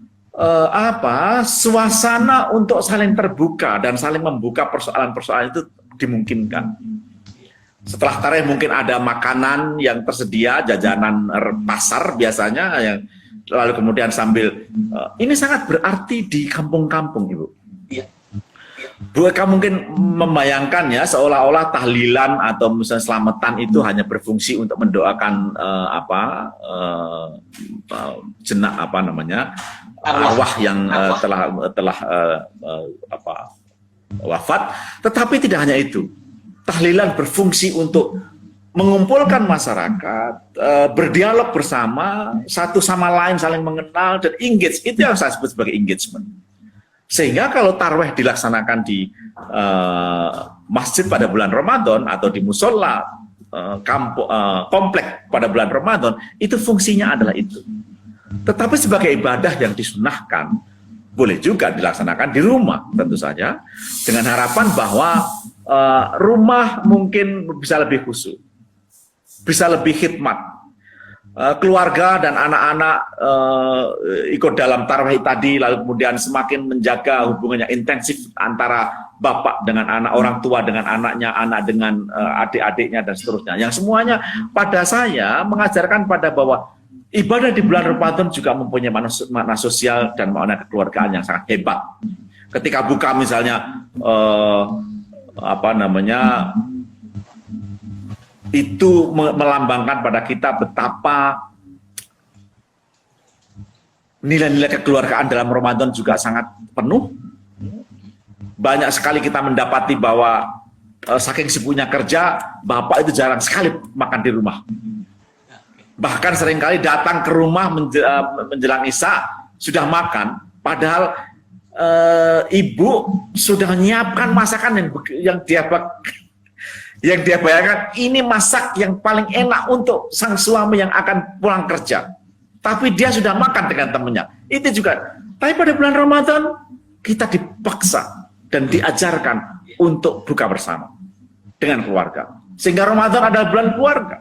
suasana untuk saling terbuka dan saling membuka persoalan-persoalan itu dimungkinkan. Setelah tarawih mungkin ada makanan yang tersedia, jajanan pasar biasanya, yang lalu kemudian sambil ini sangat berarti di kampung-kampung, Ibu. Iya. Bu Eka mungkin membayangkan ya seolah-olah tahlilan atau misalnya selamatan itu hanya berfungsi untuk mendoakan arwah yang telah wafat, tetapi tidak hanya itu. Tahlilan berfungsi untuk mengumpulkan masyarakat, berdialog bersama, satu sama lain saling mengenal dan engage. Itu yang saya sebut sebagai engagement. Sehingga kalau tarawih dilaksanakan di masjid pada bulan Ramadan atau di musola komplek pada bulan Ramadan, itu fungsinya adalah itu. Tetapi sebagai ibadah yang disunahkan, boleh juga dilaksanakan di rumah tentu saja, dengan harapan bahwa rumah mungkin bisa lebih khusyuk, bisa lebih khidmat. keluarga dan anak-anak ikut dalam tarawih tadi, lalu kemudian semakin menjaga hubungannya intensif antara bapak dengan anak, orang tua dengan anaknya, anak dengan adik-adiknya dan seterusnya. Yang semuanya pada saya mengajarkan pada bahwa ibadah di bulan Ramadan juga mempunyai makna sosial dan makna kekeluargaan yang sangat hebat. Ketika buka misalnya itu melambangkan pada kita betapa nilai-nilai kekeluargaan dalam Ramadan juga sangat penuh. Banyak sekali kita mendapati bahwa saking sibuknya kerja, bapak itu jarang sekali makan di rumah. Bahkan seringkali datang ke rumah menjelang Isya sudah makan, padahal ibu sudah menyiapkan masakan yang dia bayangkan ini masak yang paling enak untuk sang suami yang akan pulang kerja. Tapi dia sudah makan dengan temannya. Itu juga. Tapi pada bulan Ramadan kita dipaksa dan diajarkan untuk buka bersama dengan keluarga. Sehingga Ramadan adalah bulan keluarga.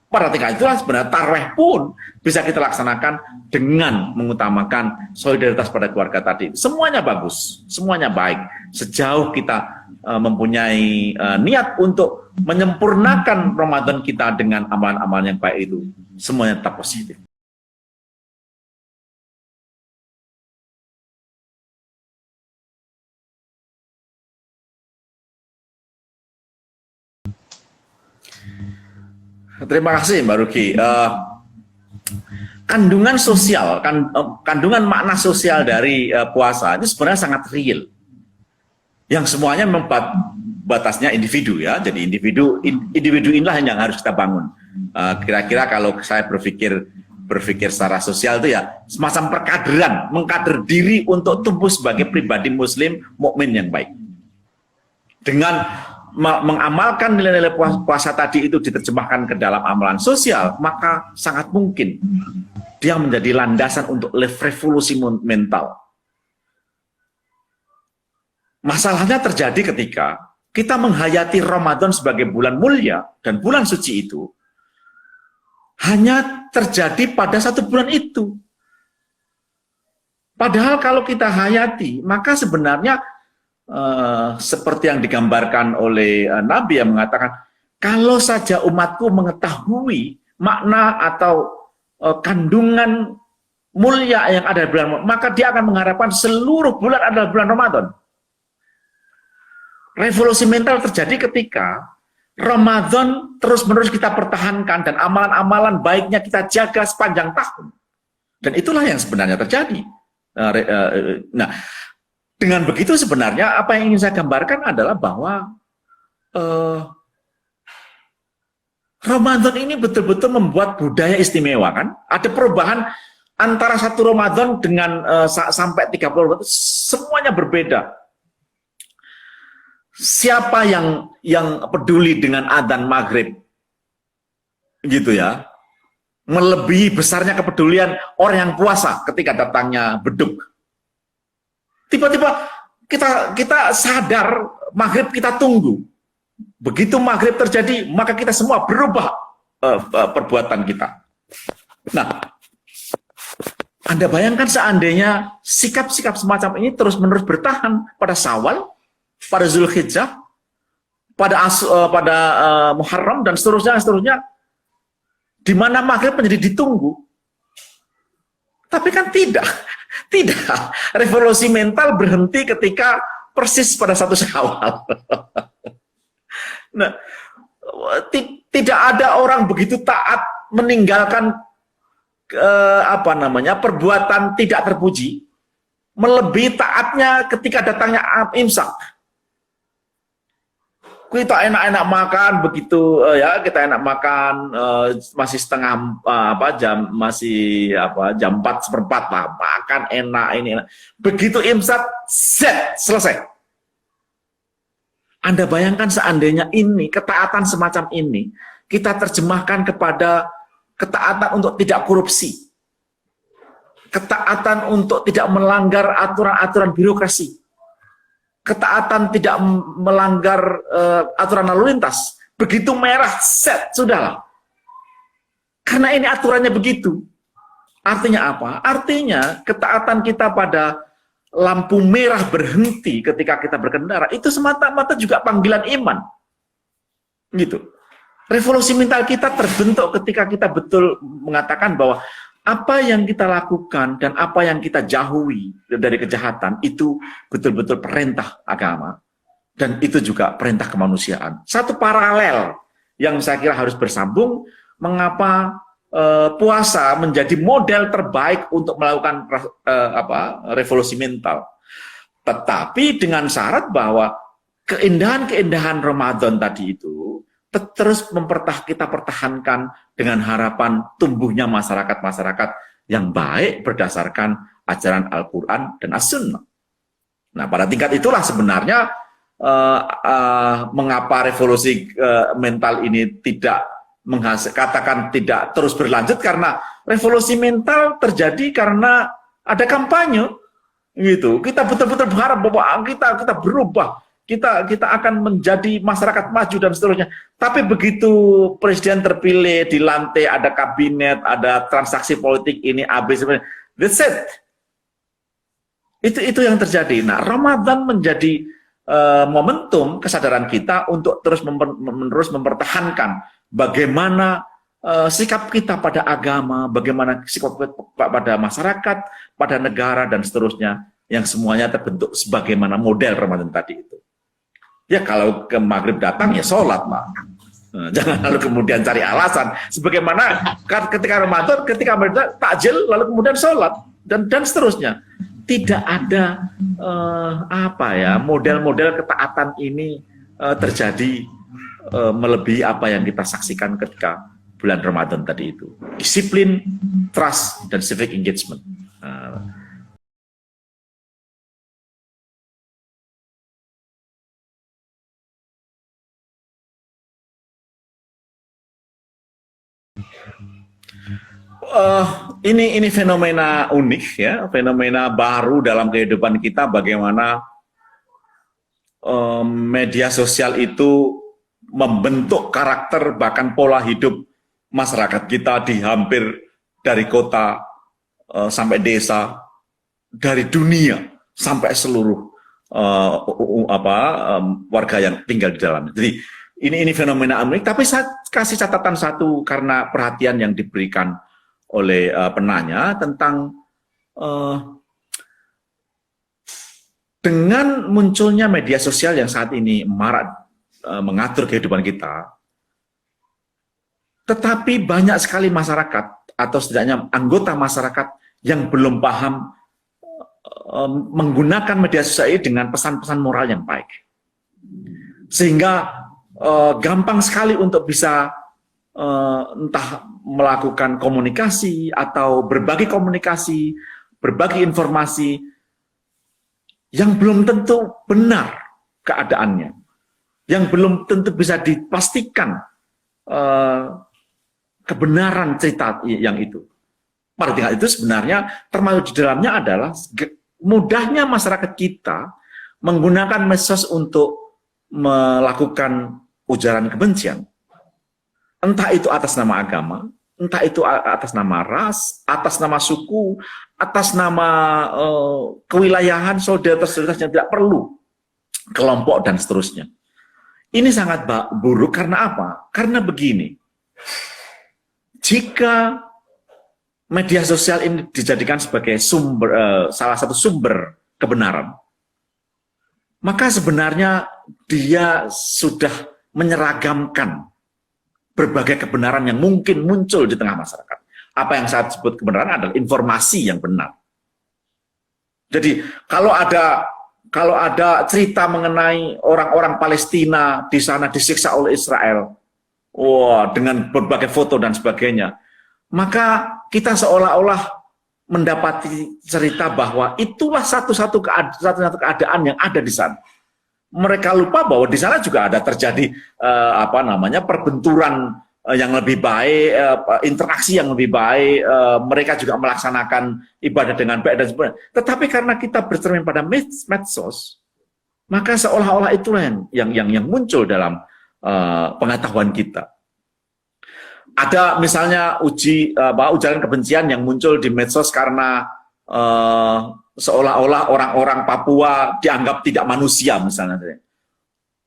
Pada tingkat itulah sebenarnya tarawih pun bisa kita laksanakan dengan mengutamakan solidaritas pada keluarga tadi. Semuanya bagus, semuanya baik. Sejauh kita mempunyai niat untuk menyempurnakan Ramadan kita dengan amalan-amalan yang baik itu, semuanya tetap positif. Terima kasih Mbak Ruki. Kandungan sosial, kandungan makna sosial dari puasa itu sebenarnya sangat real. Yang semuanya membuat batasnya individu ya. Jadi individu inilah yang harus kita bangun. Kira-kira kalau saya berpikir secara sosial itu ya semacam perkaderan, mengkader diri untuk tumbuh sebagai pribadi Muslim mukmin yang baik. Dengan mengamalkan nilai-nilai puasa tadi itu diterjemahkan ke dalam amalan sosial, maka sangat mungkin dia menjadi landasan untuk revolusi mental. Masalahnya terjadi ketika kita menghayati Ramadan sebagai bulan mulia dan bulan suci itu hanya terjadi pada satu bulan itu. Padahal kalau kita hayati, maka sebenarnya seperti yang digambarkan oleh Nabi yang mengatakan, kalau saja umatku mengetahui makna atau kandungan mulia yang ada di bulan, maka dia akan mengharapkan seluruh bulan adalah bulan Ramadan. Revolusi mental terjadi ketika Ramadan terus-menerus kita pertahankan dan amalan-amalan baiknya kita jaga sepanjang tahun. Dan itulah yang sebenarnya terjadi. Nah, dengan begitu sebenarnya apa yang ingin saya gambarkan adalah bahwa Ramadan ini betul-betul membuat budaya istimewa kan. Ada perubahan antara satu Ramadan dengan sampai 30 Ramadan, semuanya berbeda. Siapa yang peduli dengan adzan maghrib gitu ya, melebihi besarnya kepedulian orang yang puasa ketika datangnya beduk. Tiba-tiba kita sadar maghrib kita tunggu. Begitu maghrib terjadi, maka kita semua berubah perbuatan kita. Nah, Anda bayangkan seandainya sikap-sikap semacam ini terus-menerus bertahan pada Syawal, pada Zulhijjah, pada Muharram dan seterusnya, di mana maghrib menjadi ditunggu. Tapi kan tidak. Revolusi mental berhenti ketika persis pada satu Syawal. Nah, tidak ada orang begitu taat meninggalkan perbuatan tidak terpuji, melebihi taatnya ketika datangnya imsak. Kita enak-enak makan begitu ya, kita enak makan masih setengah jam, masih jam 4:04 lah, makan enak ini enak. Begitu imsak set selesai. Anda bayangkan seandainya ini ketaatan semacam ini kita terjemahkan kepada ketaatan untuk tidak korupsi, ketaatan untuk tidak melanggar aturan-aturan birokrasi, ketaatan tidak melanggar aturan lalu lintas. Begitu merah, set, sudahlah. Karena ini aturannya begitu. Artinya apa? Artinya ketaatan kita pada lampu merah berhenti ketika kita berkendara itu semata-mata juga panggilan iman. Gitu. Revolusi mental kita terbentuk ketika kita betul mengatakan bahwa apa yang kita lakukan dan apa yang kita jauhi dari kejahatan itu betul-betul perintah agama dan itu juga perintah kemanusiaan. Satu paralel yang saya kira harus bersambung, mengapa puasa menjadi model terbaik untuk melakukan revolusi mental. Tetapi dengan syarat bahwa keindahan-keindahan Ramadan tadi itu terus kita pertahankan dengan harapan tumbuhnya masyarakat-masyarakat yang baik berdasarkan ajaran Al-Quran dan As-Sunnah. Nah, pada tingkat itulah sebenarnya mengapa revolusi mental ini tidak katakan tidak terus berlanjut, karena revolusi mental terjadi karena ada kampanye gitu. Kita betul-betul berharap bahwa kita berubah. Kita akan menjadi masyarakat maju dan seterusnya. Tapi begitu presiden terpilih, dilantik, ada kabinet, ada transaksi politik ini, ABC, that's it. Itu yang terjadi. Nah, Ramadan menjadi momentum kesadaran kita untuk terus mempertahankan bagaimana sikap kita pada agama, bagaimana sikap kita pada masyarakat, pada negara, dan seterusnya, yang semuanya terbentuk sebagaimana model Ramadan tadi itu. Ya kalau ke maghrib datang ya sholat, Pak. Jangan lalu kemudian cari alasan. Sebagaimana ketika Ramadan, ketika mereka takjil lalu kemudian sholat dan seterusnya. Tidak ada model-model ketaatan ini terjadi melebihi apa yang kita saksikan ketika bulan Ramadan tadi itu. Disiplin, trust, dan civic engagement. Ini fenomena unik ya, fenomena baru dalam kehidupan kita, bagaimana media sosial itu membentuk karakter bahkan pola hidup masyarakat kita di hampir dari kota sampai desa, dari dunia sampai seluruh warga yang tinggal di dalamnya. Jadi ini fenomena unik, tapi saya kasih catatan satu karena perhatian yang diberikan oleh penanya tentang dengan munculnya media sosial yang saat ini marak mengatur kehidupan kita, tetapi banyak sekali masyarakat atau setidaknya anggota masyarakat yang belum paham menggunakan media sosial ini dengan pesan-pesan moral yang baik, sehingga gampang sekali untuk bisa entah melakukan komunikasi atau berbagi komunikasi, berbagi informasi yang belum tentu benar keadaannya, yang belum tentu bisa dipastikan kebenaran cerita yang itu. Pada tingkat itu sebenarnya termasuk di dalamnya adalah mudahnya masyarakat kita menggunakan medsos untuk melakukan ujaran kebencian. Entah itu atas nama agama, entah itu atas nama ras, atas nama suku, atas nama kewilayahan, solidaritas yang tidak perlu, kelompok dan seterusnya. Ini sangat buruk karena apa? Karena begini, jika media sosial ini dijadikan sebagai salah satu sumber kebenaran, maka sebenarnya dia sudah menyeragamkan berbagai kebenaran yang mungkin muncul di tengah masyarakat. Apa yang saya sebut kebenaran adalah informasi yang benar. Jadi kalau ada cerita mengenai orang-orang Palestina di sana disiksa oleh Israel, dengan berbagai foto dan sebagainya, maka kita seolah-olah mendapati cerita bahwa itulah satu-satu keadaan yang ada di sana. Mereka lupa bahwa di sana juga ada terjadi perbenturan yang lebih baik, interaksi yang lebih baik, mereka juga melaksanakan ibadah dengan baik dan sebagainya. Tetapi karena kita bercermin pada medsos, maka seolah-olah itulah yang muncul dalam pengetahuan kita. ada misalnya ujaran kebencian yang muncul di medsos karena seolah-olah orang-orang Papua dianggap tidak manusia misalnya.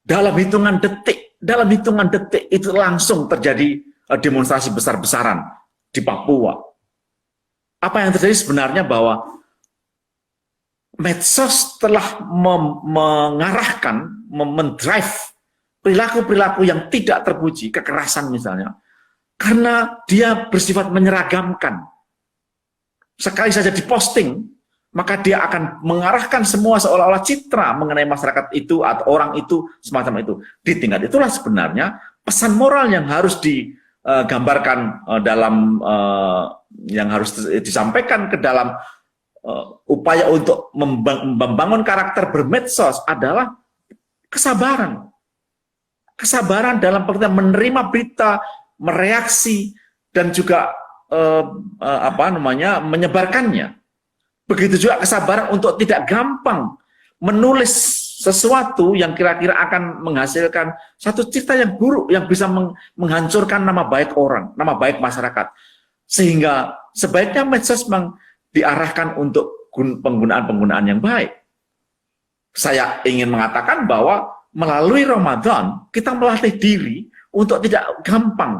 Dalam hitungan detik itu langsung terjadi demonstrasi besar-besaran di Papua. Apa yang terjadi sebenarnya bahwa medsos telah mengarahkan, mendrive perilaku-perilaku yang tidak terpuji, kekerasan misalnya, karena dia bersifat menyeragamkan. Sekali saja diposting, maka dia akan mengarahkan semua seolah-olah citra mengenai masyarakat itu atau orang itu, semacam itu. Di tingkat itulah sebenarnya pesan moral yang harus digambarkan dalam, yang harus disampaikan ke dalam upaya untuk membangun karakter bermedsos adalah kesabaran. Kesabaran dalam pengertian menerima berita, mereaksi, dan juga menyebarkannya. Begitu juga kesabaran untuk tidak gampang menulis sesuatu yang kira-kira akan menghasilkan satu citra yang buruk yang bisa menghancurkan nama baik orang, nama baik masyarakat. Sehingga sebaiknya medsos memang diarahkan untuk penggunaan-penggunaan yang baik. Saya ingin mengatakan bahwa melalui Ramadan, kita melatih diri untuk tidak gampang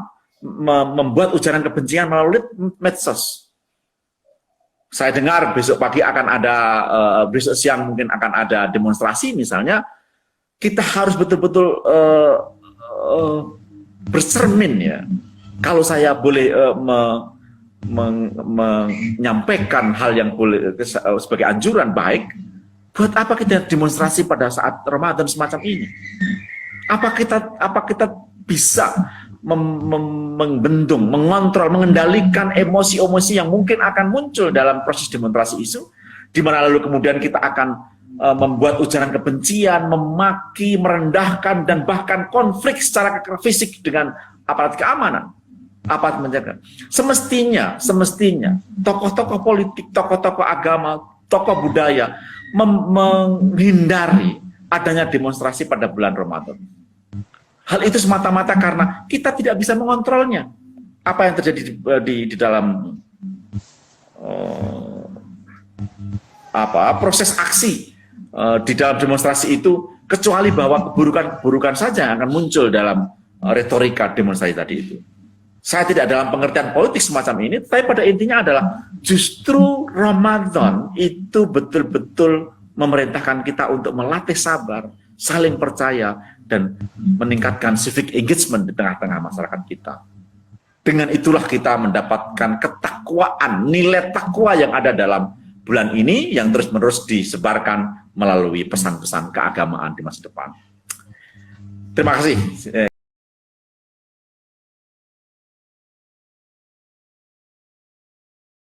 membuat ujaran kebencian melalui medsos. Saya dengar besok pagi akan ada, besok siang mungkin akan ada demonstrasi misalnya, kita harus betul-betul bercermin ya. Kalau saya boleh menyampaikan hal yang boleh sebagai anjuran baik, buat apa kita demonstrasi pada saat Ramadan semacam ini? Apa kita bisa membendung, mengontrol, mengendalikan emosi-emosi yang mungkin akan muncul dalam proses demonstrasi itu, di mana lalu kemudian kita akan membuat ujaran kebencian, memaki, merendahkan, dan bahkan konflik secara fisik dengan aparat keamanan. Apa menjaga? Semestinya tokoh-tokoh politik, tokoh-tokoh agama, tokoh budaya menghindari adanya demonstrasi pada bulan Ramadan. Hal itu semata-mata karena kita tidak bisa mengontrolnya. Apa yang terjadi di dalam proses aksi di dalam demonstrasi itu, kecuali bahwa keburukan saja yang akan muncul dalam retorika demonstrasi tadi itu. Saya tidak dalam pengertian politik semacam ini, tapi pada intinya adalah justru Ramadan itu betul-betul memerintahkan kita untuk melatih sabar, saling percaya, dan meningkatkan civic engagement di tengah-tengah masyarakat kita. Dengan itulah kita mendapatkan ketakwaan, nilai takwa yang ada dalam bulan ini yang terus-menerus disebarkan melalui pesan-pesan keagamaan di masa depan. Terima kasih.